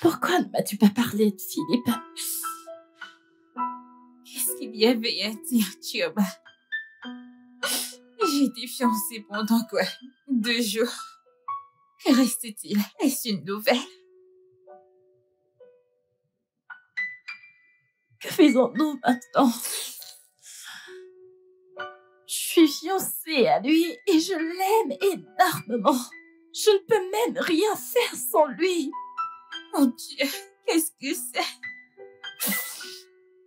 Pourquoi ne m'as-tu pas parlé de Philippe? Qu'est-ce qu'il y avait à dire, Chioba? J'ai été fiancée pendant quoi? 2 jours. Que reste-t-il? Est-ce une nouvelle? Que faisons-nous maintenant? Je suis fiancée à lui et je l'aime énormément. Je ne peux même rien faire sans lui. Mon Dieu, qu'est-ce que c'est?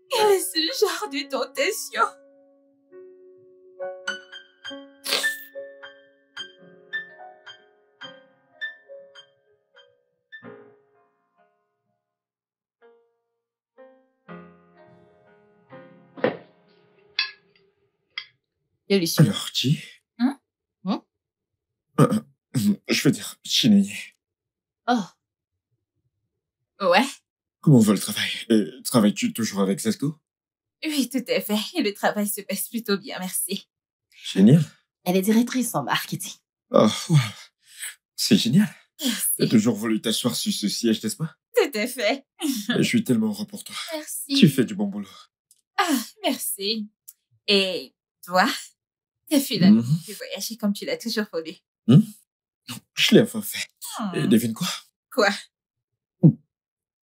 Quel est ce genre de tentation? Délicieux. Alors, Chi? Hein? Je veux dire, Chineye. Oh, Ouais, Comment va le travail? Travailles-tu toujours avec Sasco? oui, tout à fait. Et le travail se passe plutôt bien, merci. Génial. elle est directrice en marketing. Oh, wow. C'est génial. T'as Merci. toujours voulu t'asseoir sur ce siège, n'est-ce pas? Tout à fait. Je suis tellement heureux pour toi. Merci. Tu fais du bon boulot. Ah, merci. Et toi? T'as fait la Mhm. de voyager comme tu l'as toujours voulu. Je l'ai enfin fait. Et Hmm. devine quoi? Quoi?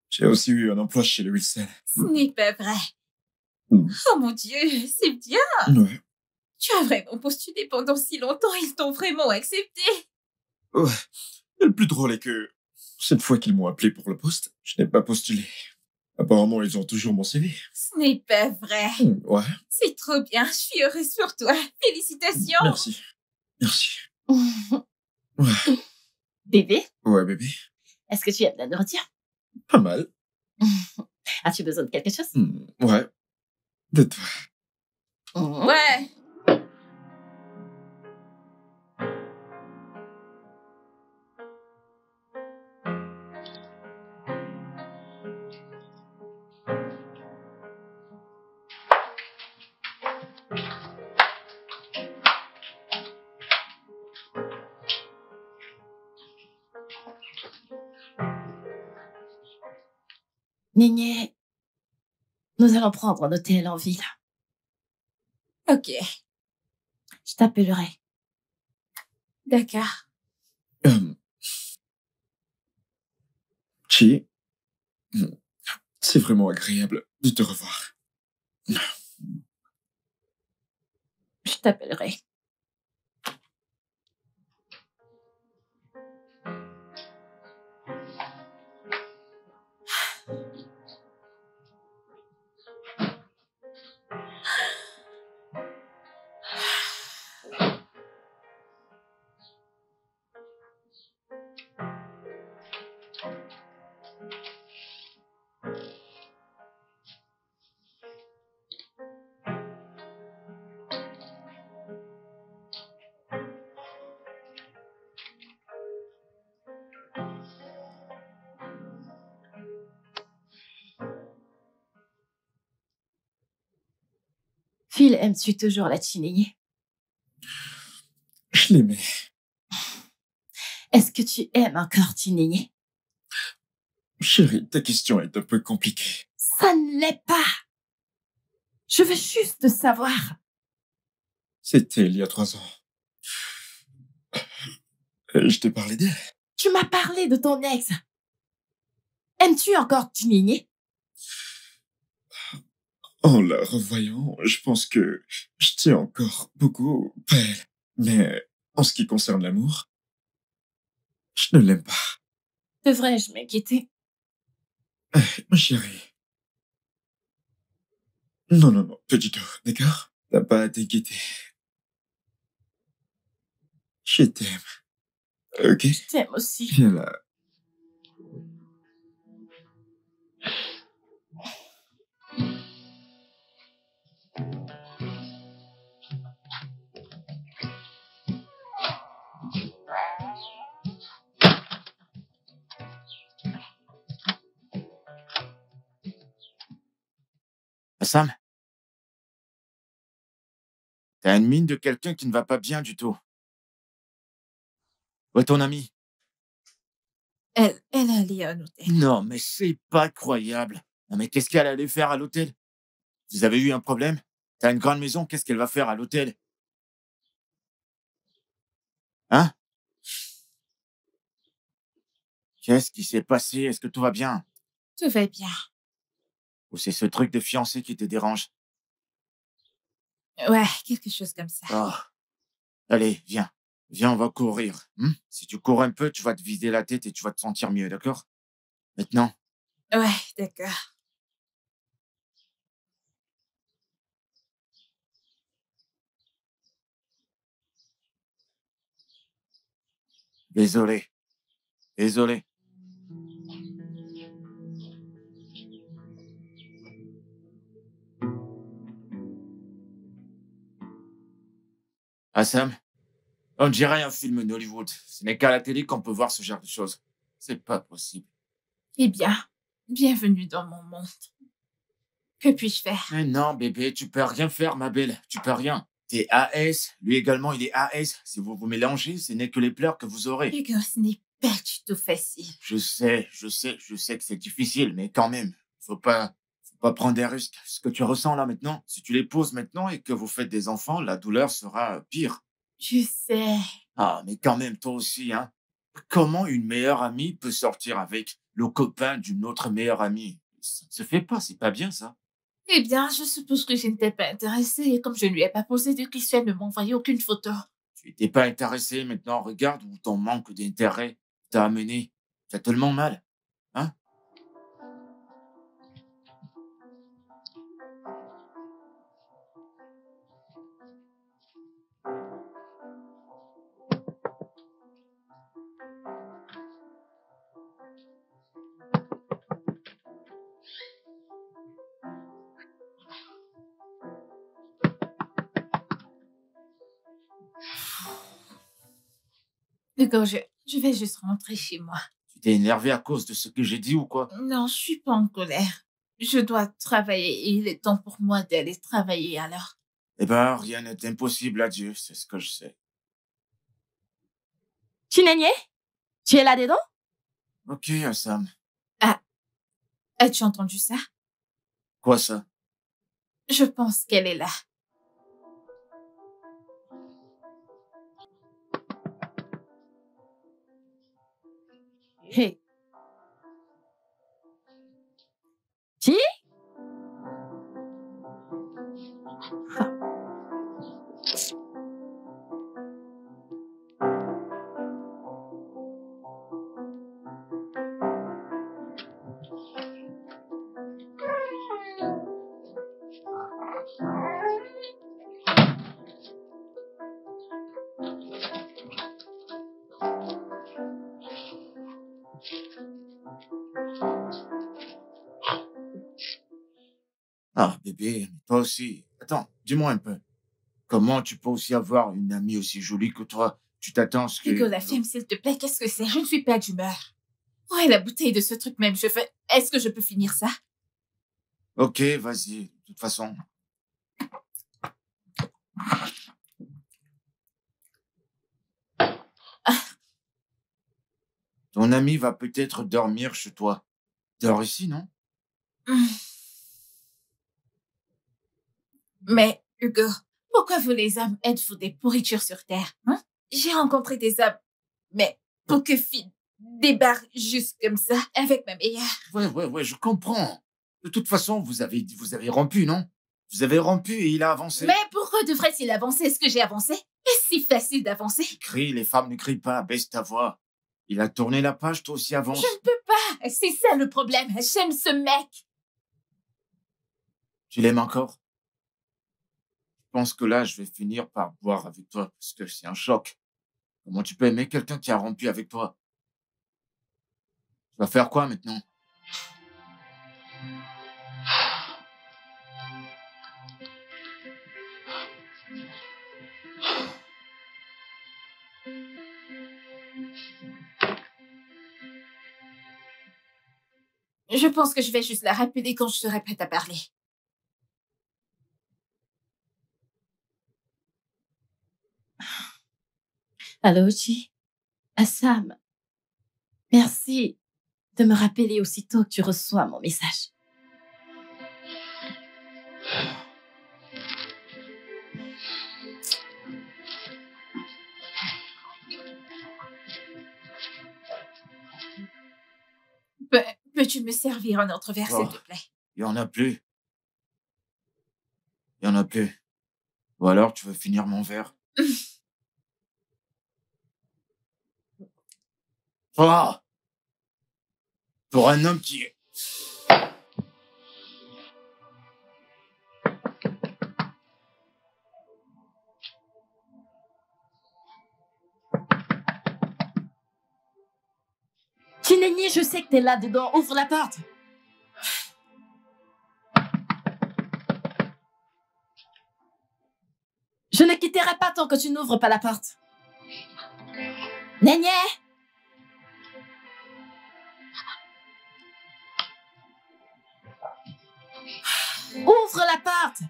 J'ai aussi eu un emploi chez le Wilson. Ce n'est pas vrai. Hmm. Oh mon Dieu, c'est bien. Ouais. Tu as vraiment postulé pendant si longtemps, ils t'ont vraiment accepté. Ouais. Et le plus drôle est que cette fois qu'ils m'ont appelé pour le poste, je n'ai pas postulé. Apparemment, ils ont toujours mon CV. Ce n'est pas vrai. Ouais. C'est trop bien, je suis heureuse pour toi. Félicitations. Merci. Merci. Ouais. Bébé, Ouais, bébé. est-ce que tu aimes la nourriture? Pas mal. As-tu besoin de quelque chose? Ouais. De toi. Ouais. Néné, nous allons prendre un hôtel en ville. Ok, Je t'appellerai. d'accord. Chi, c'est vraiment agréable de te revoir. Je t'appellerai. Phil, aimes-tu toujours la Chineye? Je l'aimais. Est-ce que tu aimes encore Chineye? Chérie, ta question est un peu compliquée. Ça ne l'est pas. Je veux juste savoir. C'était il y a 3 ans. Je t'ai parlé d'elle. Tu m'as parlé de ton ex. Aimes-tu encore Chineye? En la revoyant, je pense que je tiens encore beaucoup à elle. Mais en ce qui concerne l'amour, je ne l'aime pas. Devrais-je m'inquiéter? Ma chérie. Non, non, non, pas du tout, d'accord? T'as pas à t'inquiéter. Je t'aime. Ok? Je t'aime aussi. Viens là. Sam, t'as une mine de quelqu'un qui ne va pas bien du tout. Où est ton ami? Elle allait à un hôtel. Non, mais c'est pas croyable. Non, mais qu'est-ce qu'elle allait faire à l'hôtel? Vous avez eu un problème? T'as une grande maison, qu'est-ce qu'elle va faire à l'hôtel? Hein? Qu'est-ce qui s'est passé? Est-ce que tout va bien? Tout va bien. Ou c'est ce truc de fiancé qui te dérange? Ouais, quelque chose comme ça. Oh. Allez, viens. Viens, on va courir. Si tu cours un peu, tu vas te vider la tête et tu vas te sentir mieux, d'accord? Maintenant, Ouais, d'accord. désolé. Désolé. Ah, Sam, on dirait un film d'Hollywood. Ce n'est qu'à la télé qu'on peut voir ce genre de choses. C'est pas possible. Eh bien, bienvenue dans mon monde. Que puis-je faire? Mais non, bébé, tu peux rien faire, ma belle. Tu peux rien. T'es AS, lui également, il est AS. Si vous vous mélangez, ce n'est que les pleurs que vous aurez. Hugo, ce n'est pas du tout facile. Je sais que c'est difficile, mais quand même, faut pas prendre des risques. Ce que tu ressens là maintenant, si tu les poses maintenant et que vous faites des enfants, la douleur sera pire. Je sais. Ah, mais quand même, toi aussi, hein. Comment une meilleure amie peut sortir avec le copain d'une autre meilleure amie? Ça ne se fait pas, c'est pas bien ça. Eh bien, je suppose que je n'étais pas intéressée et comme je ne lui ai pas posé de questions, elle ne m'a envoyé aucune photo. Tu n'étais pas intéressé, maintenant regarde où ton manque d'intérêt t'a amené. T'as tellement mal, hein? Hugo, je vais juste rentrer chez moi. Tu t'es énervé à cause de ce que j'ai dit ou quoi? Non, je suis pas en colère. Je dois travailler et il est temps pour moi d'aller travailler alors. Eh ben, rien n'est impossible à Dieu, c'est ce que je sais. Chinenye, tu es là-dedans? Ok, Sam. As-tu entendu ça? Quoi ça? Je pense qu'elle est là. Hey. Chi? Ah, bébé, mais toi aussi. Attends, dis-moi un peu. Comment tu peux aussi avoir une amie aussi jolie que toi? Tu t'attends à ce que... Hugo, la femme, s'il te plaît, qu'est-ce que c'est? Je ne suis pas d'humeur. Ouais, la bouteille de ce truc même, je fais... Est-ce que je peux finir ça? Ok, vas-y. De toute façon, ton ami va peut-être dormir chez toi. Dors ici, non? Mais, Hugo, pourquoi vous les hommes êtes-vous des pourritures sur Terre, hein? J'ai rencontré des hommes, mais pour que Finn débarque juste comme ça avec ma meilleure. Ouais, je comprends. De toute façon, vous avez rompu, non? Vous avez rompu et il a avancé. Mais pourquoi devrait-il avancer? Est-ce que j'ai avancé? Est-ce si facile d'avancer? Crie, les femmes ne crient pas, baisse ta voix. Il a tourné la page, toi aussi avance. Je ne peux pas. C'est ça le problème. J'aime ce mec. Tu l'aimes encore? Je pense que là, je vais finir par boire avec toi, parce que c'est un choc. Comment tu peux aimer quelqu'un qui a rompu avec toi? Tu vas faire quoi maintenant? Je pense que je vais juste la rappeler quand je serai prête à parler. Allô, Chi? Ah, Sam. Merci de me rappeler aussitôt que tu reçois mon message. Peux-tu me servir un autre verre, s'il Oh. te plaît? Il y en a plus. Il y en a plus. Ou alors, tu veux finir mon verre? Oh! Pour un homme qui... Chinenye, je sais que t'es là-dedans. Ouvre la porte. Je ne quitterai pas tant que tu n'ouvres pas la porte. Nenye! Ouvre la porte!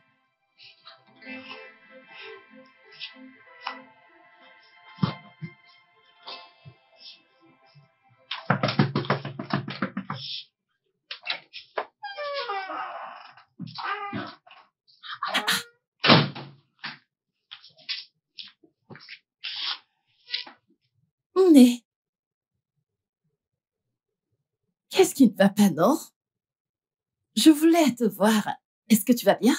Mais... Qu'est-ce qui ne va pas, non? Je voulais te voir. Est-ce que tu vas bien?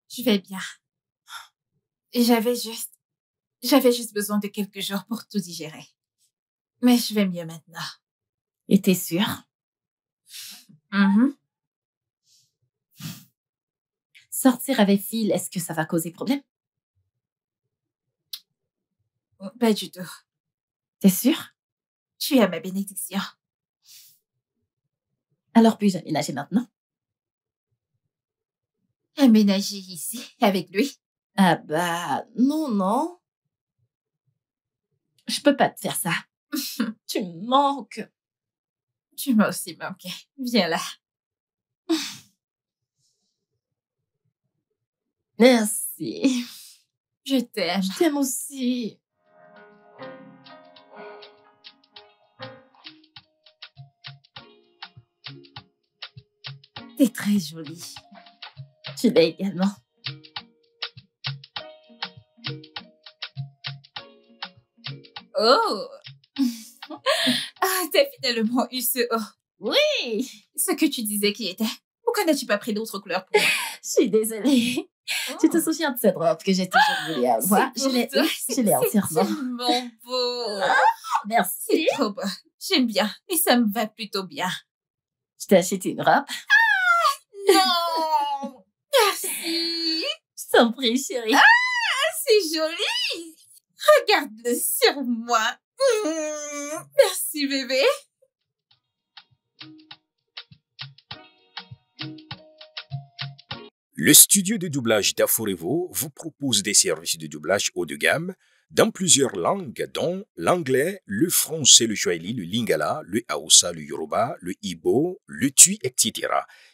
Je vais bien. Et j'avais juste besoin de quelques jours pour tout digérer. Mais je vais mieux maintenant. Et t'es sûre? Mhm. Sortir avec Phil, est-ce que ça va causer problème? Pas du tout. T'es sûre? Tu as ma bénédiction. Alors puis-je aménager maintenant? Aménager ici, avec lui. Ah bah, non. Je peux pas te faire ça. Tu me manques. Tu m'as aussi manqué. Viens là. Merci. Je t'aime. Je t'aime aussi. T'es très jolie. Tu l'es également. Oh! Ah, t'as finalement eu ce oh. Oui, Ce que tu disais qui était. Pourquoi n'as-tu pas pris d'autres couleurs pour moi? je suis désolée. Tu te souviens de cette robe que j'ai toujours voulu avoir? C'est pour toi. Je l'ai entièrement. C'est tellement beau. Merci. C'est trop beau. J'aime bien. Et ça me va plutôt bien. Je t'ai acheté une robe. Non! Merci. Je t'en prie, chérie. C'est joli. Regarde-le sur moi. Merci, bébé. Le studio de doublage d'Aforevo vous propose des services de doublage haut de gamme dans plusieurs langues, dont l'anglais, le français, le swahili, le lingala, le hausa, le yoruba, le igbo, le tui, etc.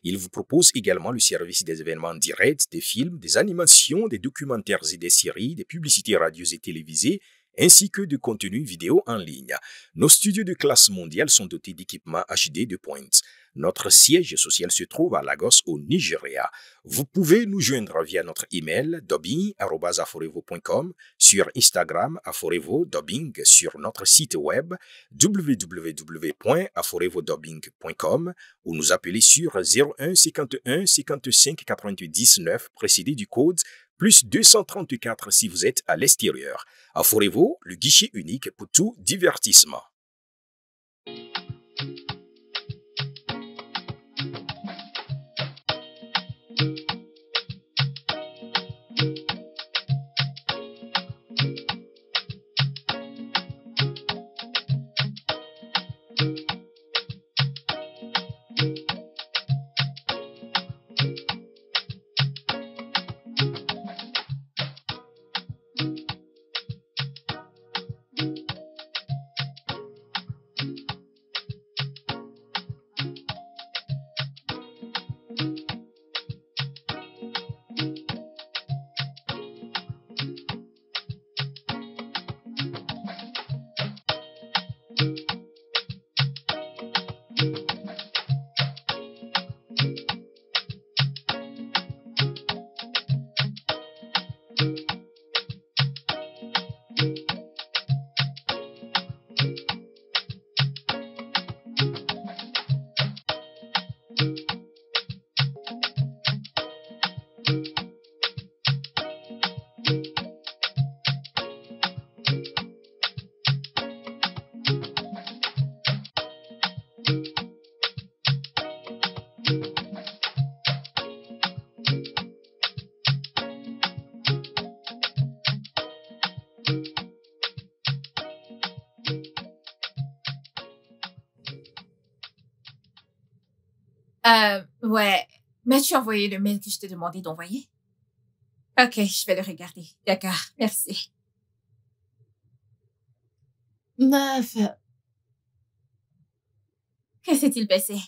Il vous propose également le service des événements directs, des films, des animations, des documentaires et des séries, des publicités radio et télévisées, ainsi que de contenus vidéo en ligne. Nos studios de classe mondiale sont dotés d'équipements HD de pointe. Notre siège social se trouve à Lagos, au Nigeria. Vous pouvez nous joindre via notre email dubbing@aforevo.com, sur Instagram Aforevo Dubbing, sur notre site web www.aforevodubbing.com ou nous appeler sur 01 51 55 98 9 précédé du code plus 234 si vous êtes à l'extérieur. Aforevo, le guichet unique pour tout divertissement. Ouais. M'as-tu envoyé le mail que je t'ai demandé d'envoyer? Ok, je vais le regarder. D'accord, merci. Meuf, Que s'est-il passé?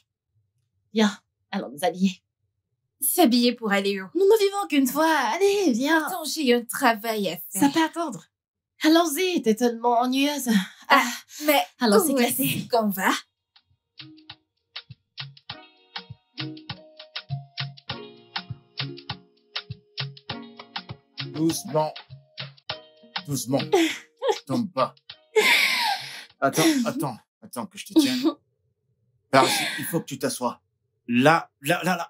viens, allons nous habiller. S'habiller pour aller où? Nous ne vivons qu'une fois. Allez, viens. Attends, j'ai un travail à faire. Ça peut attendre. Allons-y, t'es tellement ennuyeuse. Mais Allons-y, où classé. est-ce qu'on va? Doucement. Doucement. Tombe pas. Attends que je te tienne. Par ici, il faut que tu t'assoies. Là,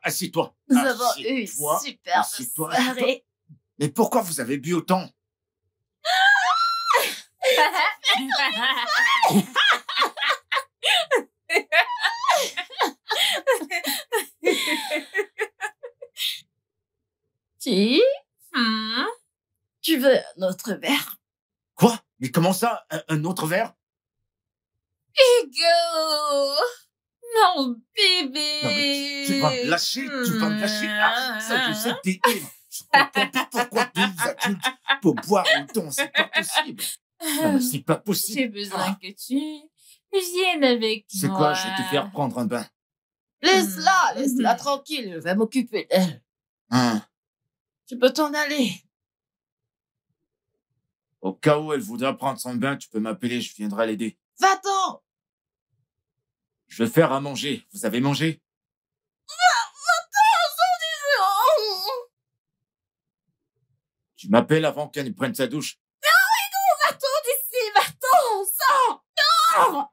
assieds-toi. Nous avons eu une Assieds-toi. superbe Assieds-toi. soirée. Mais pourquoi vous avez bu autant? Qui? Hmm? Tu veux un autre verre? Quoi? Mais comment ça? Un autre verre? Hugo! Mon bébé! Non, mais tu vas me lâcher, tu vas me lâcher. Ah, ça, je sais que t'es ivre. Je comprends pas pourquoi deux adultes pour boire autant, c'est pas possible. Non, mais c'est pas J'ai possible. besoin que tu viennes avec C'est moi. quoi? Je vais te faire prendre un bain. Laisse-la tranquille, je vais m'occuper d'elle. Hein? Tu peux t'en aller. Au cas où elle voudra prendre son bain, tu peux m'appeler, je viendrai l'aider. Va-t'en! Je vais faire à manger. Vous avez mangé? Tu m'appelles avant qu'elle ne prenne sa douche. Va-t'en d'ici, va-t'en, sors! Non!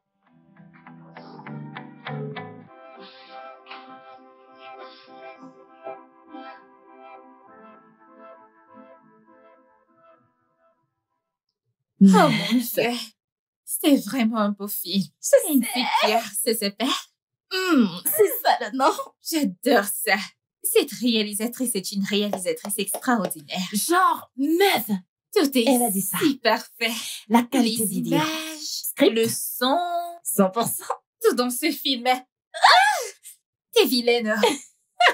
Oh mon Dieu. C'était vraiment un beau film. C'est une fille fière, c'est super. C'est ça le nom. J'adore ça. Cette réalisatrice est une réalisatrice extraordinaire. Genre, meuf, Tout est Elle a dit ça. si parfait. la qualité Les vidéo. images, Script. le son, 100%. tout dans ce film. T'es vilaine.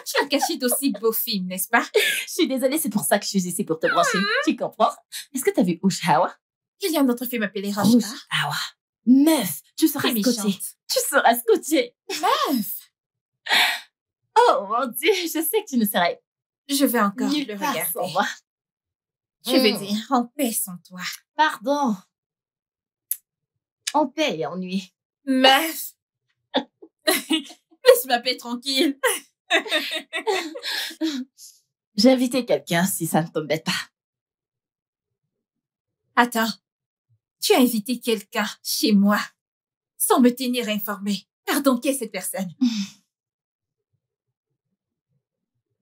Tu as caché d'aussi beaux films, n'est-ce pas? Je suis désolée, c'est pour ça que je suis ici pour te brancher. Tu comprends? Est-ce que t'as vu Ushawa? Il y a un autre film appelé Roche. Ushawa. Meuf, tu seras Très scotché. méchante. Tu seras scotché. Meuf, Oh mon Dieu, je sais que tu ne serais je vais encore nulle le part regarder. sans moi. Je veux dire, en paix sans toi. Pardon. En paix et ennui. Meuf, laisse ma paix tranquille. J'ai invité quelqu'un si ça ne t'embête pas. Attends, tu as invité quelqu'un chez moi sans me tenir informée. Pardon, qui est cette personne?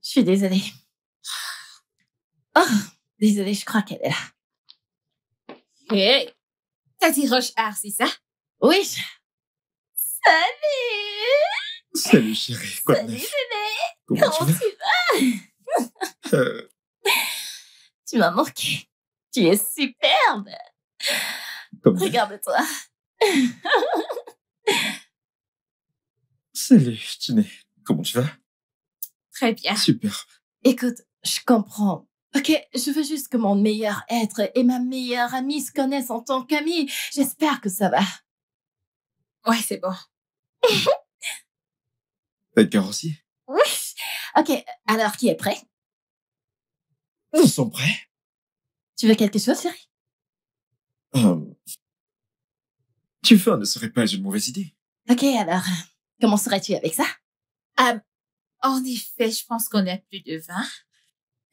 Je suis désolée. Oh, désolée, je crois qu'elle est là. Hey, t'as dit Roche Art, c'est ça? Oui. Salut! Salut chérie, quoi de Salut neuf? bébé! Comment Comment tu tu vas? vas? Tu m'as manqué. Tu es superbe. Comme neuf. Regarde-toi. Salut, Tiné. Comment tu vas? Très bien. Super. Écoute, je comprends. Ok, je veux juste que mon meilleur être et ma meilleure amie se connaissent en tant qu'amis. J'espère que ça va. Ouais, c'est bon. D'accord aussi? Oui. Ok, alors qui est prêt? Ils sont prêts? Tu veux quelque chose, chérie? Tu fais ne serait pas une mauvaise idée. Ok, alors, comment serais-tu avec ça? En effet, je pense qu'on a plus de vin.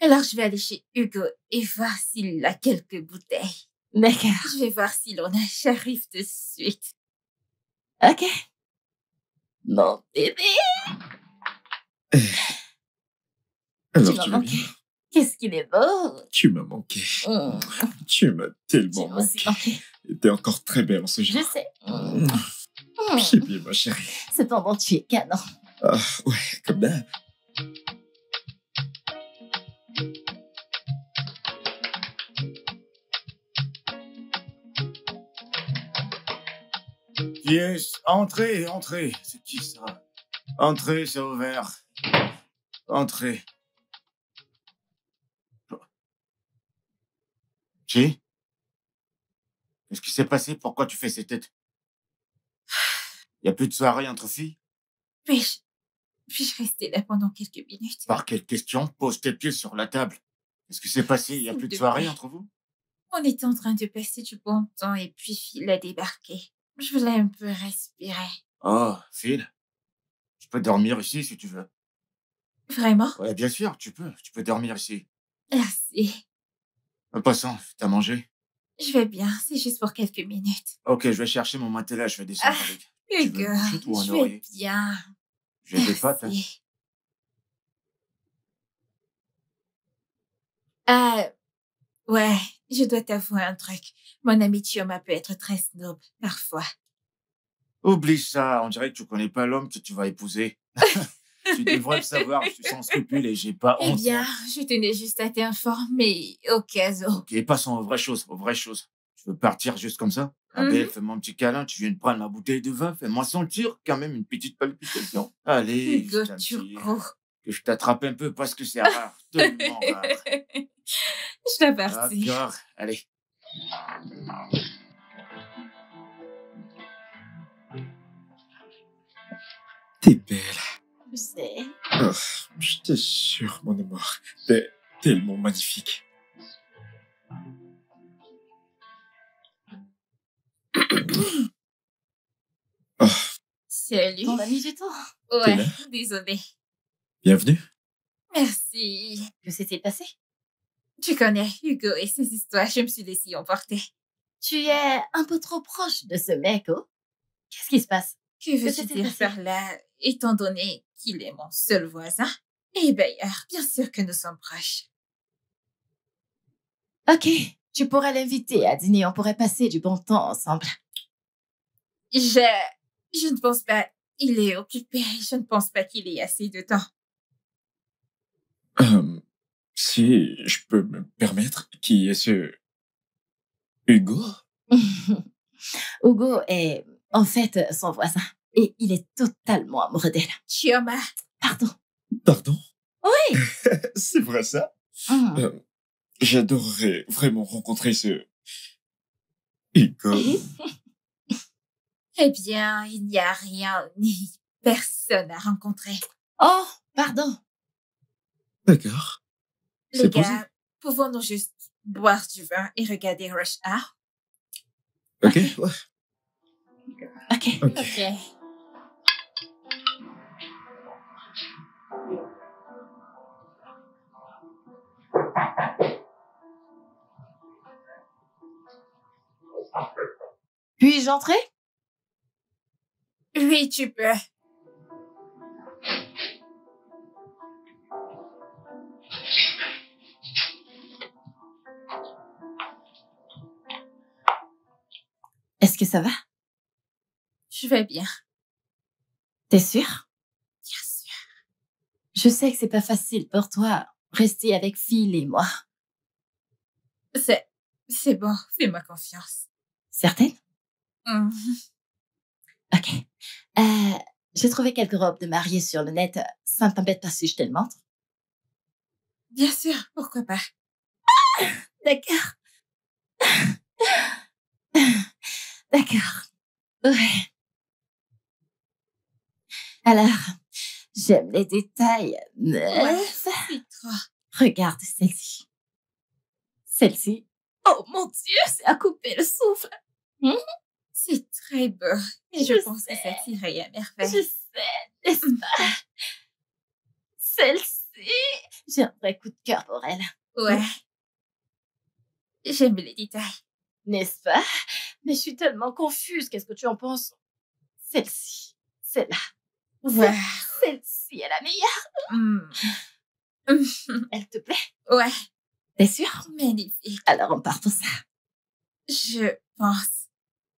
Alors, je vais aller chez Hugo et voir s'il a quelques bouteilles. D'accord. Je vais voir si l'on a. J'arrive de suite. Ok. Mon bébé. Alors, Tu m'as tu vas manqué. bien? Qu'est-ce qu'il est beau. Tu m'as manqué. Mmh. Tu m'as Tu tellement m'as aussi manqué. manqué. Et t'es encore très belle en ce Je jour. sais. J'ai bien, ma chérie. Cependant, tu es canon. Ah, ouais, comme d'hab. Yes, entrez, entrez. C'est qui ça? Entrez, c'est ouvert. Entrez. Qui? Qu'est-ce qui s'est passé? Pourquoi tu fais ces têtes? Y a plus de soirée entre filles? Puis-je rester là pendant quelques minutes? Par quelle question? Pose tes pieds sur la table. Qu'est-ce qui s'est passé? Y a plus de soirée entre vous? On était en train de passer du bon temps et puis Phil a débarqué. Je voulais un peu respirer. Oh, Phil. Tu peux dormir ici si tu veux. Vraiment? Ouais, bien sûr, tu peux. Tu peux dormir ici. Merci. En passant, t'as mangé? Je vais bien, c'est juste pour quelques minutes. Ok, je vais chercher mon matelas, je vais descendre Ah, avec. Tu veux Hugo, une couchette ou un je vais oreiller? bien. J'ai des pâtes. Hein. Merci. Ah, ouais, je dois t'avouer un truc. Mon ami Chioma peut être très snob, parfois. Oublie ça, on dirait que tu connais pas l'homme que tu vas épouser. Tu devrais le savoir, je suis sans scrupules et j'ai pas Eh honte. bien, moi. je tenais juste à t'informer au cas où. Ok, passons aux vraies choses, aux vraies choses. Tu veux partir juste comme ça? Ah belle, fais-moi un petit câlin, tu viens de prendre ma bouteille de vin, fais-moi sentir quand même une petite palpitation. Allez, Hugo juste un petit- Turco. que je t'attrape un peu parce que c'est rare, tellement rare. Je dois partir. D'accord, allez. T'es belle. Je sais. Oh, je t'assure, mon amour. T'es tellement magnifique. Oh, Salut. Ton ami du temps. T'es Ouais, là? désolée. bienvenue. Merci. Que s'est-il passé? Tu connais Hugo et ses histoires, je me suis laissée emporter. Tu es un peu trop proche de ce mec, oh? Qu'est-ce qui se passe? Que veux-tu s'est-il dire passé? par là, étant donné qu'il est mon seul voisin? Et d'ailleurs, bien sûr que nous sommes proches. Ok, tu pourrais l'inviter à dîner, on pourrait passer du bon temps ensemble. Je ne pense pas. Il est occupé. Je ne pense pas qu'il ait assez de temps. Si je peux me permettre, qui est ce Hugo? Hugo est en fait son voisin et il est totalement amoureux d'elle. Chioma, Pardon. Pardon? Oui. C'est vrai ça? Hum. J'adorerais vraiment rencontrer ce Hugo. eh bien, il n'y a rien ni personne à rencontrer. Oh, pardon. D'accord. Les C'est posé. gars, pouvons-nous juste boire du vin et regarder Rush Hour? Ok, ouais. Ok. Ok. Ok. Puis-je entrer? Oui, tu peux. Est-ce que ça va? Je vais bien. T'es sûr? Bien sûr. Je sais que c'est pas facile pour toi, rester avec Phil et moi. C'est bon. Fais-moi confiance. Certaine? Mhm. Ok. J'ai trouvé quelques robes de mariée sur le net. Ça ne t'embête pas si je te le montre? Bien sûr. Pourquoi pas? D'accord. D'accord. Ouais. Alors, j'aime les détails. Ouais, c'est trop. Regarde celle-ci. Celle-ci. Oh mon Dieu, c'est à couper le souffle. C'est très beau. Et je pense que ça t'irait à Je merveille. sais, n'est-ce pas? Celle-ci. J'ai un vrai coup de cœur pour elle. Ouais. J'aime les détails. N'est-ce pas? Mais je suis tellement confuse. Qu'est-ce que tu en penses? Celle-ci. Celle-là. Ouais. Celle-ci est la meilleure. Hmm. Elle te plaît? Ouais. T'es sûre? Magnifique. Alors on part pour ça. Je pense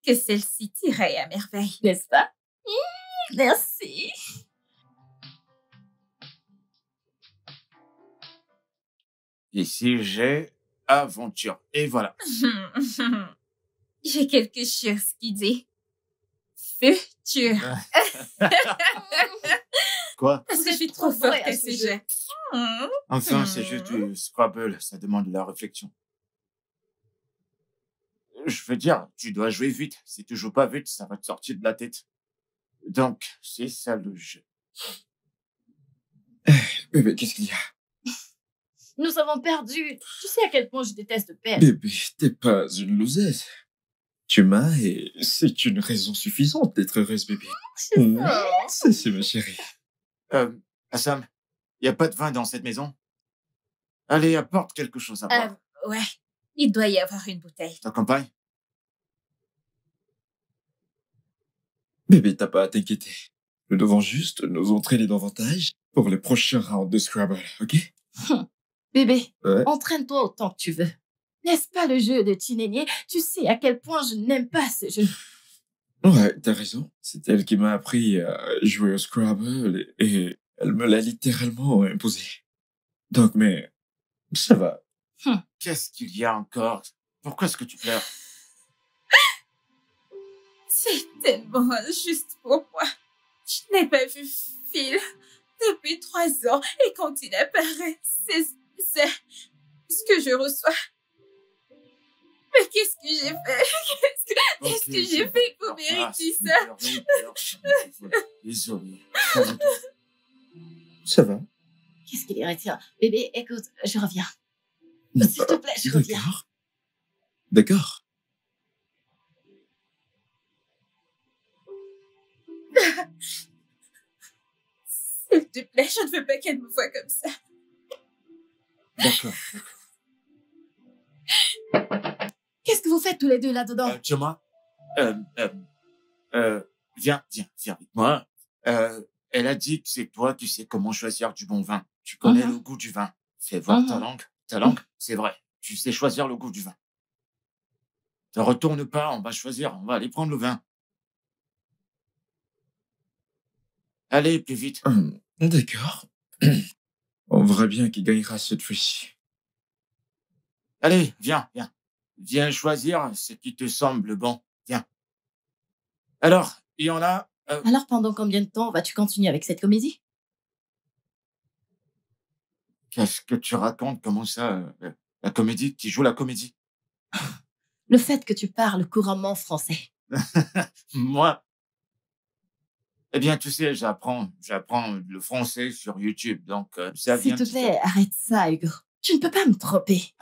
que celle-ci t'irait à merveille. N'est-ce pas? Merci. Ici, j'ai aventure. Et voilà. J'ai quelque chose qui dit futur. Quoi? Parce Vous que je êtes suis trop trop forte vraie à à ce ce jeu. jeu. Hmm. Enfin, c'est juste du Scrabble. Ça demande de la réflexion. Je veux dire, tu dois jouer vite. Si tu joues pas vite, ça va te sortir de la tête. Donc, c'est ça le jeu. Bébé, qu'est-ce qu'il y a? Nous avons perdu. Tu sais à quel point je déteste perdre. Bébé, t'es pas une loseuse. Tu m'as et c'est une raison suffisante d'être heureuse, bébé. C'est ma chérie. Assam, y a pas de vin dans cette maison? Allez, apporte quelque chose à boire. Ouais. Il doit y avoir une bouteille. Je t'accompagne? Bébé, t'as pas à t'inquiéter. Nous devons juste nous entraîner davantage pour les prochains rounds de Scrabble, ok? Bébé, Ouais. entraîne-toi autant que tu veux. N'est-ce pas le jeu de Tinénier? Tu sais à quel point je n'aime pas ce jeu. Ouais, t'as raison. C'est elle qui m'a appris à jouer au Scrabble et elle me l'a littéralement imposé. Donc, mais ça va. Qu'est-ce qu'il y a encore? Pourquoi est-ce que tu pleures? C'est tellement injuste pour moi. Je n'ai pas vu Phil depuis 3 ans et quand il apparaît, c'est ce que je reçois. Mais qu'est-ce que j'ai fait? Qu'est-ce que j'ai fait pour mériter ça? Désolé. Ça va. Qu'est-ce qu'il y retient? Bébé, écoute, je reviens. S'il te plaît, je reviens. D'accord. D'accord. S'il te plaît, je ne veux pas qu'elle me voie comme ça. D'accord. Qu'est-ce que vous faites tous les deux là-dedans? Thomas, viens avec moi. Elle a dit que c'est toi qui sais comment choisir du bon vin. Tu connais le goût du vin. Fais voir ta langue. Ta langue, c'est vrai. Tu sais choisir le goût du vin. Ne retourne pas, on va choisir. On va aller prendre le vin. Allez, plus vite. D'accord. On verra bien qui gagnera cette fois-ci. Allez, viens. Viens choisir ce qui te semble bon. Viens. Alors, il y en a... Alors, pendant combien de temps vas-tu continuer avec cette comédie? Qu'est-ce que tu racontes? Comment ça? La comédie? Qui joue la comédie? Le fait que tu parles couramment français. Moi? Eh bien, tu sais, j'apprends le français sur YouTube, donc ça S'il vient te petit à plaît, arrête ça, Hugo. Tu ne peux pas me tromper.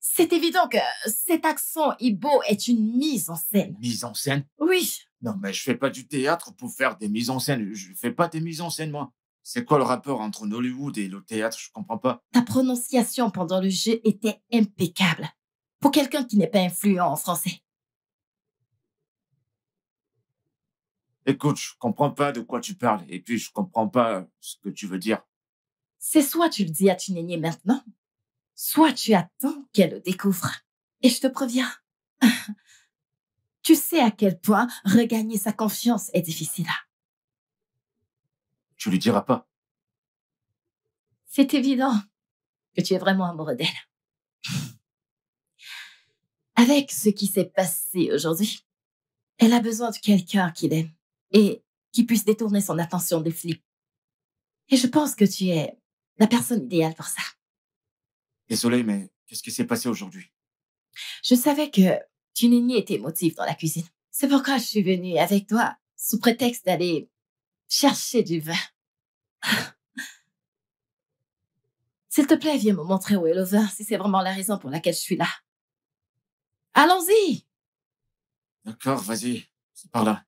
C'est évident que cet accent Igbo est une mise en scène. Mise en scène? Oui, Non, mais je fais pas du théâtre pour faire des mises en scène. Je fais pas des mises en scène, moi. C'est quoi le rapport entre Hollywood et le théâtre? Je comprends pas. ta prononciation pendant le jeu était impeccable. Pour quelqu'un qui n'est pas influent en français. Écoute, je comprends pas de quoi tu parles. Et puis, je comprends pas ce que tu veux dire. C'est soit tu le dis à Tunénier maintenant, soit tu attends qu'elle le découvre. Et je te préviens, tu sais à quel point regagner sa confiance est difficile. Tu lui diras pas. C'est évident que tu es vraiment amoureux d'elle. Avec ce qui s'est passé aujourd'hui, elle a besoin de quelqu'un qui l'aime et qui puisse détourner son attention des flics. Et je pense que tu es la personne idéale pour ça. Désolé, mais qu'est-ce qui s'est passé aujourd'hui? Je savais que Tunénier était émotif dans la cuisine. C'est pourquoi je suis venue avec toi sous prétexte d'aller chercher du vin. S'il te plaît, viens me montrer où est le vin si c'est vraiment la raison pour laquelle je suis là. Allons-y! D'accord, vas-y. C'est par là.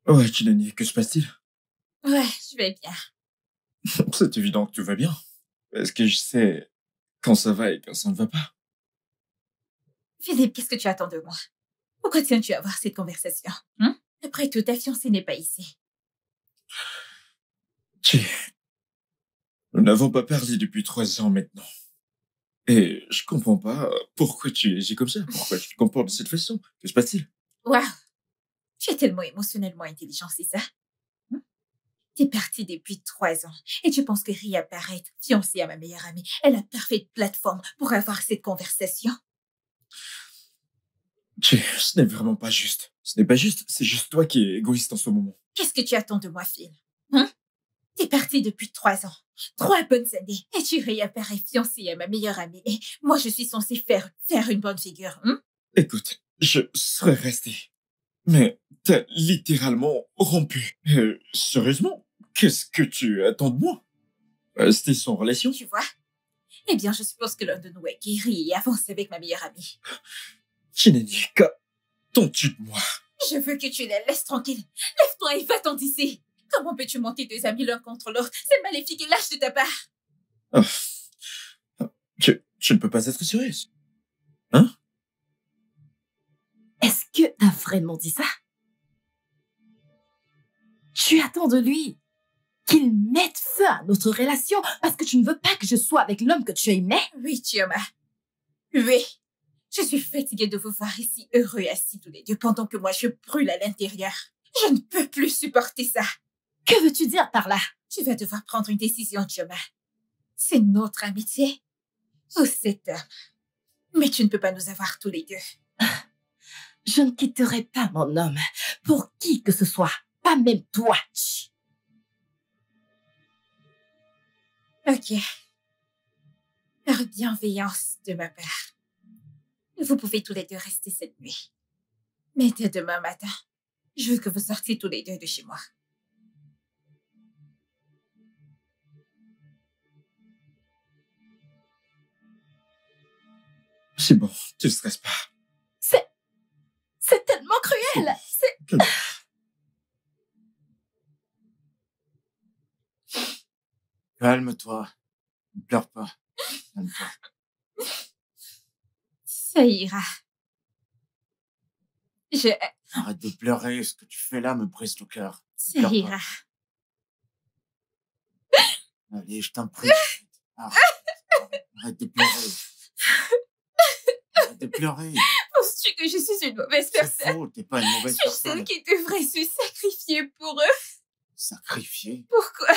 Ouais, Chinani, que se passe-t-il? Ouais, je vais bien. C'est évident que tout va bien. Est-ce que je sais quand ça va et quand ça ne va pas? Philippe, qu'est-ce que tu attends de moi? Pourquoi tiens-tu à avoir cette conversation? Après tout, ta fiancée n'est pas ici. Chi, nous n'avons pas parlé depuis 3 ans maintenant. Et je comprends pas pourquoi tu agis comme ça. Pourquoi tu te comportes de cette façon? Que se passe-t-il? Waouh! Tu es tellement émotionnellement intelligent, c'est ça? T'es parti depuis 3 ans et tu penses que Ria Barrett, fiancée à ma meilleure amie, est la parfaite plateforme pour avoir cette conversation? Chi, ce n'est vraiment pas juste. Ce n'est pas juste, c'est juste toi qui es égoïste en ce moment. Qu'est-ce que tu attends de moi, Phil? T'es parti depuis 3 ans. 3 bonnes années. Et tu Ria Barrett, fiancée à ma meilleure amie. Et moi, je suis censée faire une bonne figure. Écoute, je serais resté. Mais t'as littéralement rompu. Sérieusement, qu'est-ce que tu attends de moi? C'était son relation? Tu vois? Eh bien, je suppose que l'un de nous est guéri et avance avec ma meilleure amie. Chinani, qu'attends-tu de moi? Je veux que tu les laisses tranquilles. Lève-toi et va-t'en d'ici. Comment peux-tu monter 2 amis l'un contre l'autre? C'est maléfique et lâche de ta part. Oh. Tu ne peux pas être sérieuse. Hein? Est-ce que t'as vraiment dit ça? Tu attends de lui qu'il mette feu à notre relation parce que tu ne veux pas que je sois avec l'homme que tu aimais? Oui, Chioma. Oui. Je suis fatiguée de vous voir ici heureux assis tous les deux pendant que moi je brûle à l'intérieur. Je ne peux plus supporter ça. Que veux-tu dire par là? Tu vas devoir prendre une décision, Chioma. C'est notre amitié ou cet homme. Mais tu ne peux pas nous avoir tous les deux. Je ne quitterai pas mon homme pour qui que ce soit, pas même toi. Ok. Par bienveillance de ma part. Vous pouvez tous les deux rester cette nuit. Mais dès demain matin, je veux que vous sortiez tous les deux de chez moi. C'est bon, tu ne stresses pas. C'est tellement cruel. Calme. Calme-toi. Ne pleure pas. Calme-toi. Ça ira. Arrête de pleurer. Ce que tu fais là me brise le cœur. Ça Pleure pas. ira. Allez, je t'en prie. Arrête de pleurer. Arrête de pleurer. Penses-tu que je suis une mauvaise C'est personne? faux, t'es pas une mauvaise Je suis personne. celle qui devrait se sacrifier pour eux. Sacrifié. Pourquoi?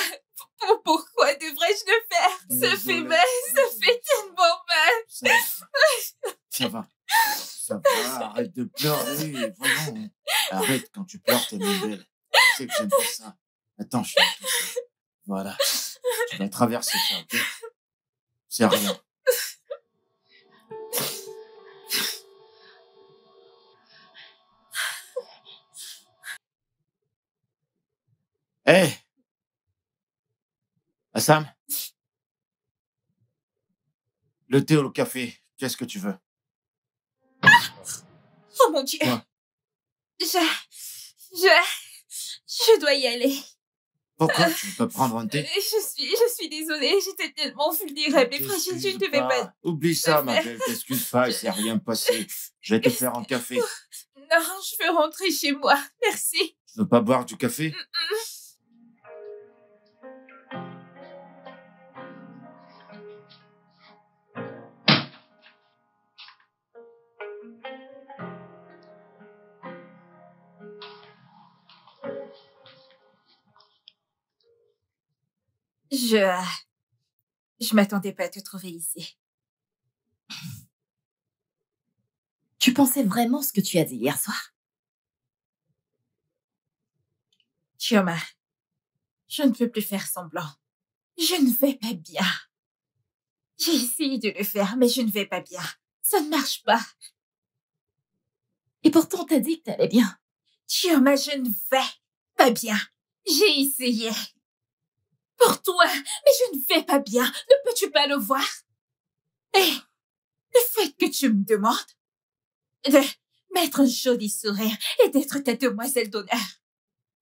Pourquoi devrais-je le faire? Ça fait Désolé. mal, ça fait tellement mal. Ça va. Ça va, arrête de pleurer. Voyons. Arrête, quand tu pleures, t'es moins belle. Tu sais que j'aime pas ça. Attends, je suis là, tout seul. Voilà. Tu vas traverser ça, ok? C'est rien. Hé! Assam? Le thé ou le café? Qu'est-ce que tu veux? Oh mon Dieu. Quoi? Je dois y aller. Pourquoi tu peux prendre un thé? Je suis désolée, j'étais tellement vulnérable et fragile, je ne devais pas. Oublie ça, ma belle, t'excuse pas, il s'est rien passé. Je vais te faire un café. Non, je veux rentrer chez moi. Merci. Tu veux pas boire du café? Je m'attendais pas à te trouver ici. Tu pensais vraiment ce que tu as dit hier soir? Chioma, je ne peux plus faire semblant. Je ne vais pas bien. J'ai essayé de le faire, mais je ne vais pas bien. Ça ne marche pas. Et pourtant, t'as dit que t'allais bien. Chioma, je ne vais pas bien. J'ai essayé. Pour toi, mais je ne vais pas bien. Ne peux-tu pas le voir? Et le fait que tu me demandes de mettre un joli sourire et d'être ta demoiselle d'honneur,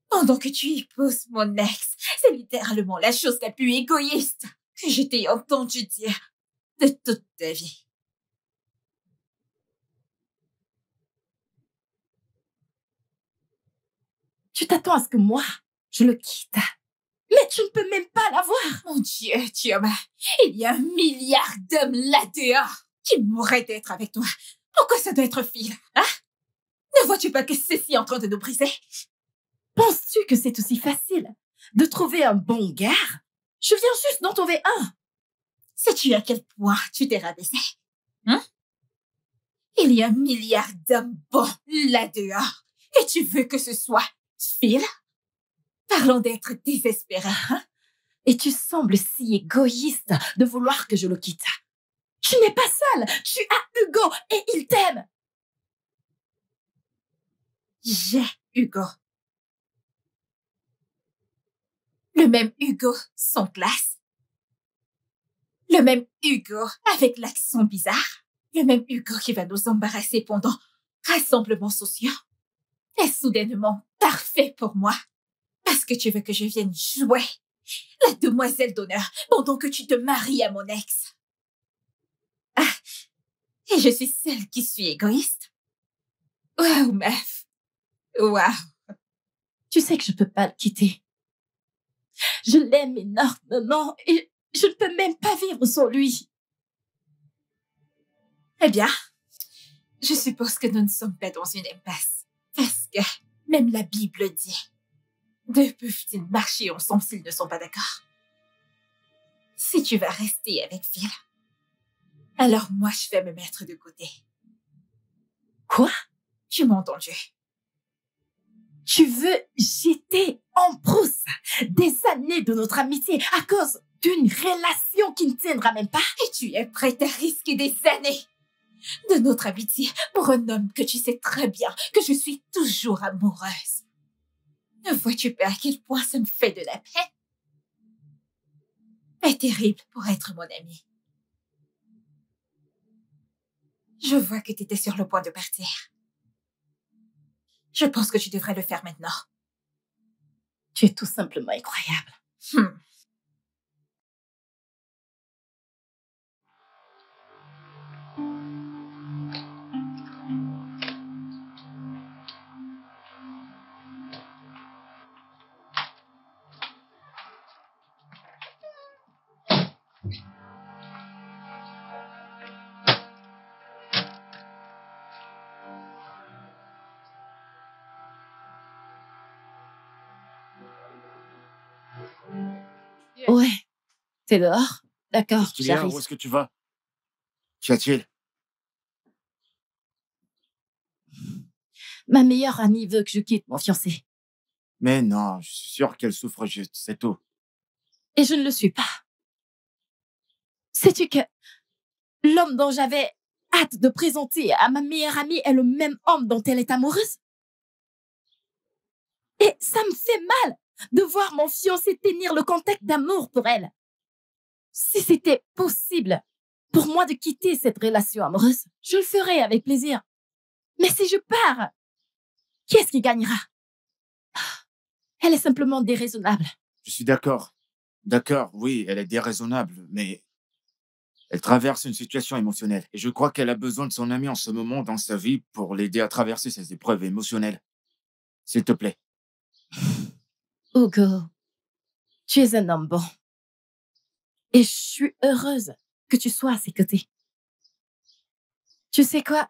pendant que tu épouses mon ex. C'est littéralement la chose la plus égoïste que je t'ai entendu dire de toute ta vie. Tu t'attends à ce que moi, je le quitte. Mais tu ne peux même pas l'avoir. Mon Dieu, Thioma, il y a 1 milliard d'hommes là dehors qui mourraient d'être avec toi. Pourquoi ça doit être Phil, hein? Ne vois-tu pas que ceci est en train de nous briser? Penses-tu que c'est aussi facile de trouver un bon gars? Je viens juste d'en trouver un. Sais-tu à quel point tu t'es rabaissé? Hein? Il y a 1 milliard d'hommes bons là dehors. Et tu veux que ce soit Phil? Parlons d'être désespéré, hein? Et tu sembles si égoïste de vouloir que je le quitte. Tu n'es pas seule. Tu as Hugo et il t'aime. J'ai Hugo. Le même Hugo sans classe. Le même Hugo avec l'accent bizarre. Le même Hugo qui va nous embarrasser pendant rassemblements sociaux. Est soudainement parfait pour moi. Parce que tu veux que je vienne jouer la demoiselle d'honneur pendant que tu te maries à mon ex. Ah, et je suis celle qui suis égoïste. Waouh, meuf. Waouh. Tu sais que je peux pas le quitter. Je l'aime énormément et je ne peux même pas vivre sans lui. Eh bien, je suppose que nous ne sommes pas dans une impasse. Parce que même la Bible dit, deux peuvent-ils marcher ensemble s'ils ne sont pas d'accord? Si tu vas rester avec Phil, alors moi je vais me mettre de côté. Quoi? Tu m'as entendu? Tu veux jeter en brousse des années de notre amitié à cause d'une relation qui ne tiendra même pas? Et tu es prête à risquer des années de notre amitié pour un homme que tu sais très bien que je suis toujours amoureuse. Ne vois-tu pas à quel point ça me fait de la peine? Est terrible pour être mon ami. Je vois que tu étais sur le point de partir. Je pense que tu devrais le faire maintenant. Tu es tout simplement incroyable. Ouais. T'es dehors? D'accord, Qu'est-ce qu'il y a? j'arrive. Où est-ce que tu vas? Qu'y a-t-il? Ma meilleure amie veut que je quitte mon fiancé. Mais non, je suis sûr qu'elle souffre juste, c'est tout. Et je ne le suis pas. Sais-tu que l'homme dont j'avais hâte de présenter à ma meilleure amie est le même homme dont elle est amoureuse? Et ça me fait mal de voir mon fiancé tenir le contact d'amour pour elle. Si c'était possible pour moi de quitter cette relation amoureuse, je le ferais avec plaisir. Mais si je pars, qui est-ce qui gagnera? Elle est simplement déraisonnable. Je suis d'accord. D'accord, oui, elle est déraisonnable, mais elle traverse une situation émotionnelle. Et je crois qu'elle a besoin de son ami en ce moment dans sa vie pour l'aider à traverser ces épreuves émotionnelles. S'il te plaît. Hugo, tu es un homme bon. Et je suis heureuse que tu sois à ses côtés. Tu sais quoi?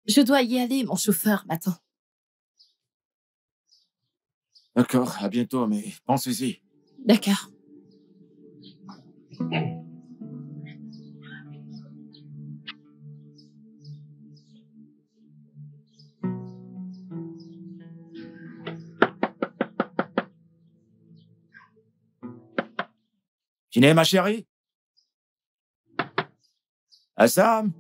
Je dois y aller, mon chauffeur m'attend. D'accord, à bientôt, mais pensez-y. D'accord. Kiné, ma chérie? Assam?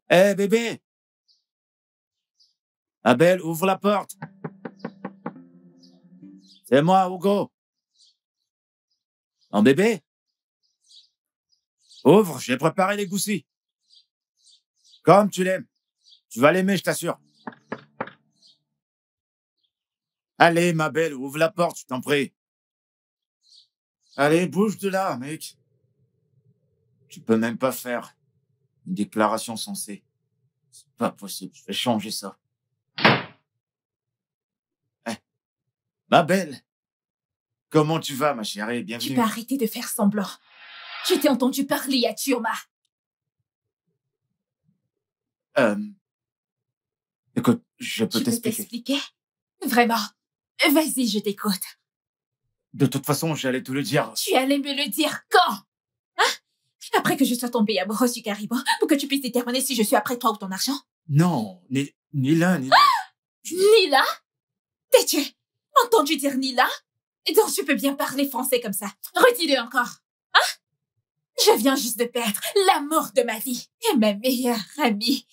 Hé, bébé! Abel, ouvre la porte. C'est moi, Hugo. En bébé? Ouvre, j'ai préparé les goussis. Comme tu l'aimes. Tu vas l'aimer, je t'assure. Allez, ma belle, ouvre la porte, je t'en prie. Allez, bouge de là, mec. Tu peux même pas faire une déclaration sensée. C'est pas possible, je vais changer ça. Eh, ma belle, comment tu vas, ma chérie? Tu Bienvenue. peux arrêter de faire semblant. Je t'ai entendu parler à Chioma. Écoute, je peux Tu peux t'expliquer. t'expliquer? Vraiment? Vas-y, je t'écoute. De toute façon, j'allais te le dire. Tu allais me le dire quand? Hein? Après que je sois tombée amoureuse du Caribou, pour que tu puisses déterminer si je suis après toi ou ton argent? Non, ni l'un, ni l'autre. Nila? T'es-tu entendu dire Nila? Donc tu peux bien parler français comme ça. Redis-le encore. Hein? Je viens juste de perdre l'amour de ma vie et ma meilleure amie.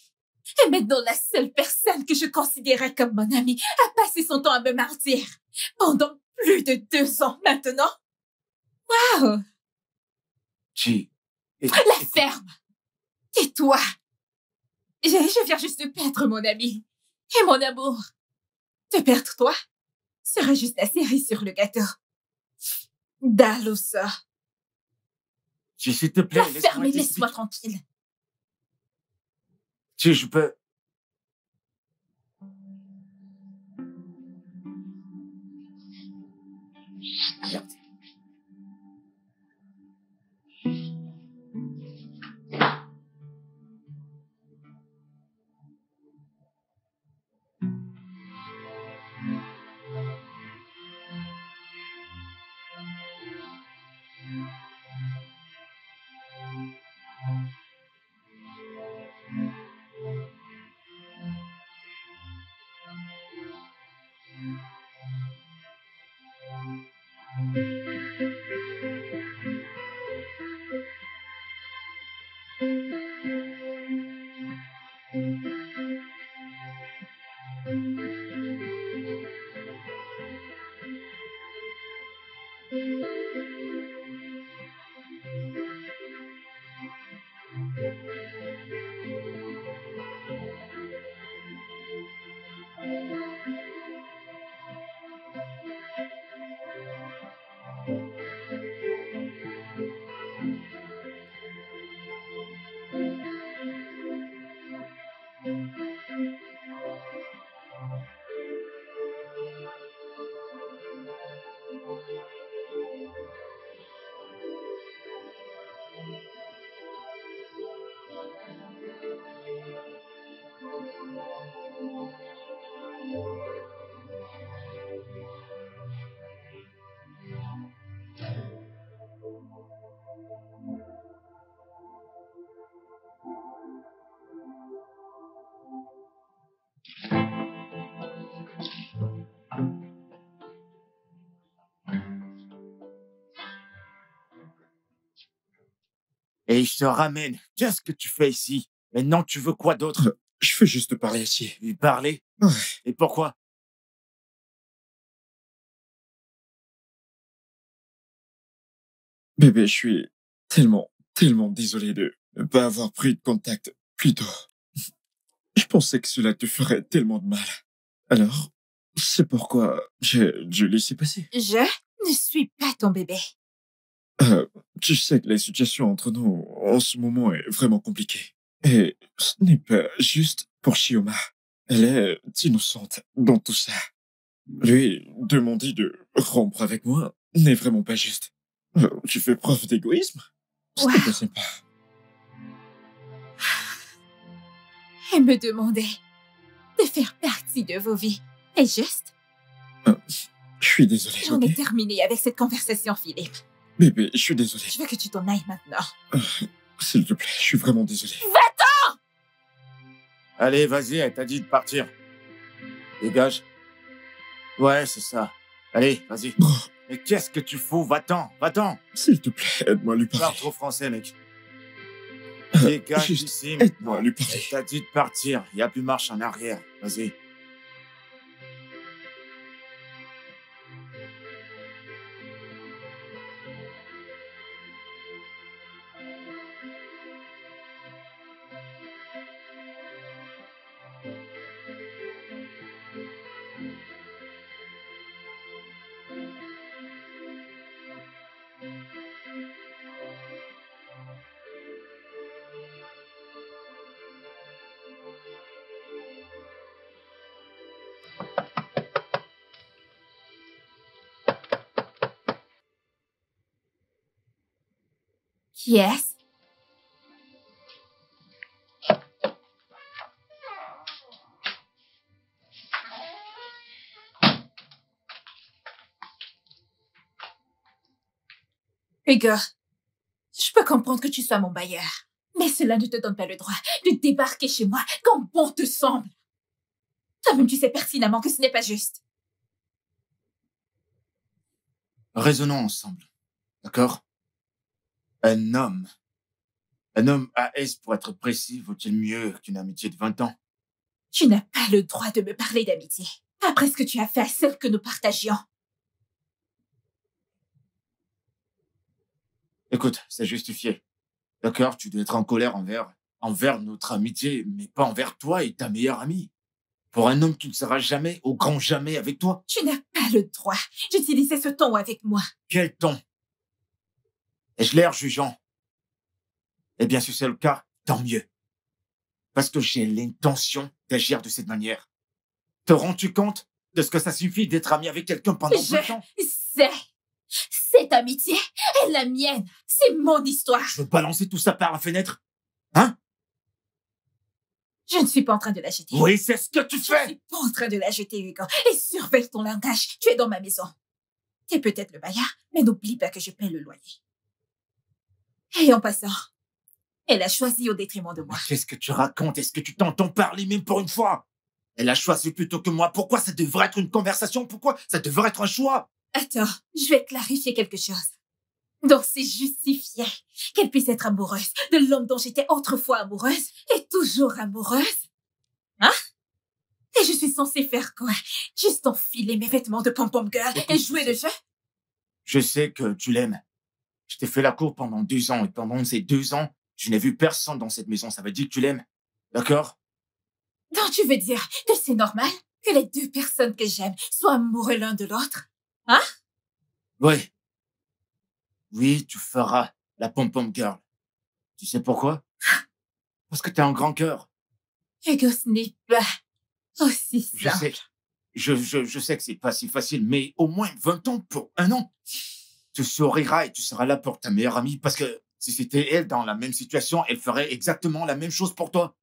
Et maintenant, la seule personne que je considérais comme mon amie a passé son temps à me mentir. Pendant plus de 2 ans maintenant. Waouh! La ferme! Et toi? Je viens juste de perdre mon ami. Et mon amour. Te perdre toi serait juste la cerise sur le gâteau. Dalousa. S'il te plaît, La ferme et laisse-moi tranquille. Je peux... Merde. Et je te ramène. Qu'est-ce que tu fais ici? Maintenant, tu veux quoi d'autre? Je veux juste te parler ici. Lui parler? Ouais. Et pourquoi? Bébé, je suis tellement désolé de ne pas avoir pris de contact plus tôt. Je pensais que cela te ferait tellement de mal. Alors, c'est pourquoi j'ai dû laisser passer. Je ne suis pas ton bébé. Tu sais que la situation entre nous en ce moment est vraiment compliquée. Et ce n'est pas juste pour Chioma. Elle est innocente dans tout ça. Lui demander de rompre avec moi n'est vraiment pas juste. Tu fais preuve d'égoïsme? Ce n'est pas sympa. Et me demander de faire partie de vos vies est juste. Je suis désolé. J'en Ok? ai terminé avec cette conversation, Philippe. Bébé, je suis désolé. Je veux que tu t'en ailles maintenant. S'il te plaît, je suis vraiment désolé. Allez, vas-y, elle t'a dit de partir. Dégage. Ouais, c'est ça. Allez, vas-y. Oh, Mais qu'est-ce que tu fous? Va-t'en, va-t'en. s'il te plaît, aide-moi à lui Parle parler. trop français, mec. Dégage Juste d'ici. aide-moi à maintenant. lui parler. Elle t'a dit de partir. Il n'y a plus marche en arrière. Vas-y. Yes. Hugo, je peux comprendre que tu sois mon bailleur, mais cela ne te donne pas le droit de débarquer chez moi quand bon te semble. Toi-même, tu sais pertinemment que ce n'est pas juste. Raisonnons ensemble, d'accord? Un homme AS, pour être précis, vaut-il mieux qu'une amitié de 20 ans? Tu n'as pas le droit de me parler d'amitié, après ce que tu as fait à celle que nous partagions. Écoute, c'est justifié. D'accord, tu dois être en colère envers notre amitié, mais pas envers toi et ta meilleure amie. Pour un homme qui ne sera jamais, au grand jamais, avec toi. Tu n'as pas le droit d'utiliser ce ton avec moi. Quel ton? Ai-je l'air jugeant? Eh bien, si c'est le cas, tant mieux. Parce que j'ai l'intention d'agir de cette manière. Te rends-tu compte de ce que ça suffit d'être ami avec quelqu'un pendant 20 ans? sais. Cette amitié est la mienne. C'est mon histoire. Je veux balancer tout ça par la fenêtre? Hein? Je ne suis pas en train de la jeter. Oui, c'est ce que tu Je fais! ne suis pas en train de la jeter, Hugo. Et surveille ton langage. Tu es dans ma maison. Tu es peut-être le bailleur, mais n'oublie pas que je paie le loyer. Et en passant, elle a choisi au détriment de moi. Mais qu'est-ce que tu racontes? Est-ce que tu t'entends parler même pour une fois? Elle a choisi plutôt que moi. Pourquoi ça devrait être une conversation? Pourquoi ça devrait être un choix? Attends, je vais clarifier quelque chose. Donc c'est justifié qu'elle puisse être amoureuse de l'homme dont j'étais autrefois amoureuse et toujours amoureuse? Hein? Et je suis censée faire quoi? Juste enfiler mes vêtements de pom-pom girl et jouer le jeu? Je sais que tu l'aimes. Je t'ai fait la cour pendant 2 ans et pendant ces 2 ans, je n'ai vu personne dans cette maison. Ça veut dire que tu l'aimes. D'accord? Donc tu veux dire que c'est normal que les deux personnes que j'aime soient amoureux l'un de l'autre? Hein? Oui. Oui, tu feras la pom-pom girl. Tu sais pourquoi? Parce que t'as un grand cœur. Hugo, ce n'est pas aussi Je simple. sais. Je sais que c'est pas si facile, mais au moins 20 ans pour un an. Tu souriras et tu seras là pour ta meilleure amie parce que si c'était elle dans la même situation, elle ferait exactement la même chose pour toi.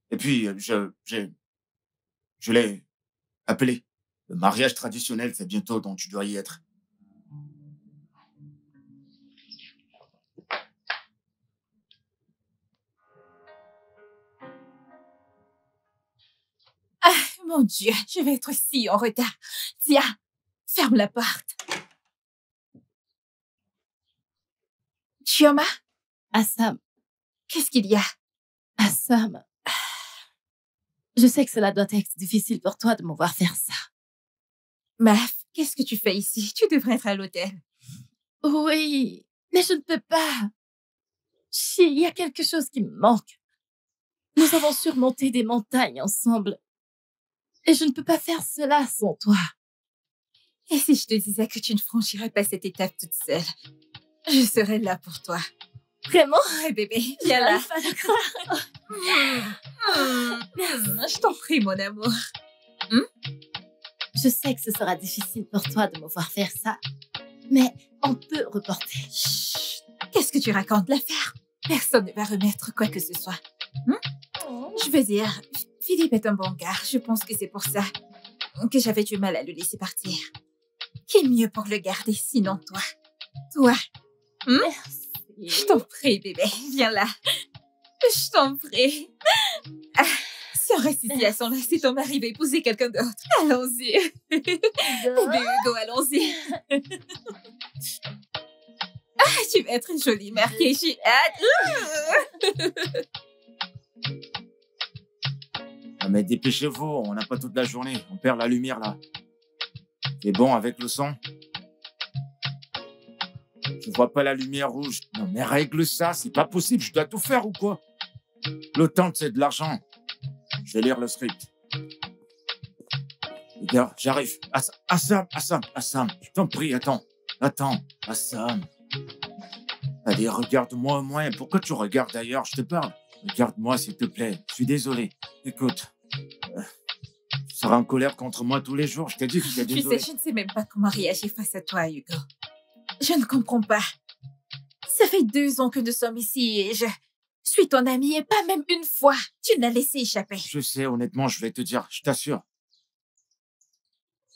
Et puis, je l'ai appelé. Le mariage traditionnel, c'est bientôt, donc tu dois y être. Mon Dieu, je vais être si en retard. Tiens, ferme la porte. Chioma, Assam, qu'est-ce qu'il y a? Assam, je sais que cela doit être difficile pour toi de me voir faire ça. Maf, qu'est-ce que tu fais ici? Tu devrais être à l'hôtel. Oui, mais je ne peux pas. Il y a quelque chose qui me manque. Nous avons surmonté des montagnes ensemble. Et je ne peux pas faire cela sans toi. Et si je te disais que tu ne franchirais pas cette étape toute seule? Je serais là pour toi. Vraiment? Ouais, bébé, viens là. J'arrive pas à le croire. Je t'en prie, mon amour. Je sais que ce sera difficile pour toi de me voir faire ça, mais on peut reporter. Chut, qu'est-ce que tu racontes? L'affaire? Personne ne va remettre quoi que ce soit. Je veux dire, Philippe est un bon gars. Je pense que c'est pour ça que j'avais du mal à le laisser partir. Qui est mieux pour le garder sinon toi? Toi. Merci. Je t'en prie, bébé. Viens là. Je t'en prie. Ah, si on reste ici à son là, si ton mari va épouser quelqu'un d'autre. Allons-y. Bébé Hugo, allons-y. Ah, tu vas être une jolie mère qui est j'ai hâte. Ah, mais dépêchez-vous, on n'a pas toute la journée. On perd la lumière, là. C'est bon avec le son? Je vois pas la lumière rouge. Non, mais règle ça, c'est pas possible. Je dois tout faire ou quoi? Le temps, c'est de l'argent. Je vais lire le script. Regarde, j'arrive. Assam, je t'en prie, attends, Assam. Allez, regarde-moi au moins. Pourquoi tu regardes ailleurs? Je te parle. Regarde-moi, s'il te plaît. Je suis désolé. Écoute, tu seras en colère contre moi tous les jours. Je t'ai dit que j'étais Tu désolé. sais, je ne sais même pas comment réagir face à toi, Hugo. Je ne comprends pas. Ça fait 2 ans que nous sommes ici et je suis ton ami et pas même une fois. Tu l'as laissé échapper. Je sais, honnêtement, je vais te dire, je t'assure.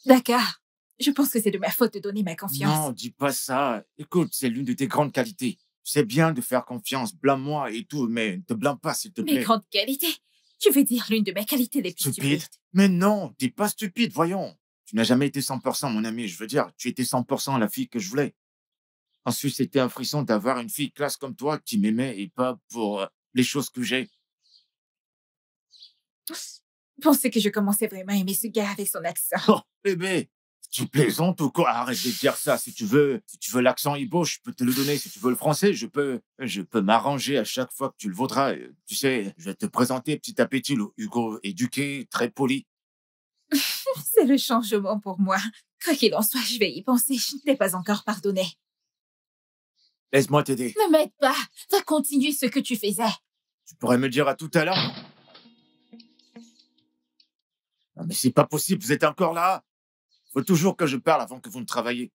D'accord. Je pense que c'est de ma faute de donner ma confiance. Non, dis pas ça. Écoute, c'est l'une de tes grandes qualités. C'est bien de faire confiance, blâme-moi et tout, mais ne te blâme pas, s'il te Mes plaît. grandes qualités. Tu veux dire l'une de mes qualités les plus Stupide. stupides. Mais non, t'es pas stupide, voyons. Tu n'as jamais été 100%, mon ami. Je veux dire, tu étais 100% la fille que je voulais. Ensuite, c'était un frisson d'avoir une fille classe comme toi qui m'aimait et pas pour les choses que j'ai. Je pensais que je commençais vraiment à aimer ce gars avec son accent. Oh, bébé, tu plaisantes ou quoi? Arrête de dire ça. Si tu veux l'accent Ibo, je peux te le donner. Si tu veux le français, je peux m'arranger à chaque fois que tu le voudras. Tu sais, je vais te présenter petit à petit le Hugo éduqué, très poli. C'est le changement pour moi. Quoi qu'il en soit, je vais y penser. Je ne t'ai pas encore pardonné. Laisse-moi t'aider. Ne m'aide pas. Va continuer ce que tu faisais. Tu pourrais me dire à tout à l'heure? Non, mais c'est pas possible, vous êtes encore là? Faut toujours que je parle avant que vous ne travailliez.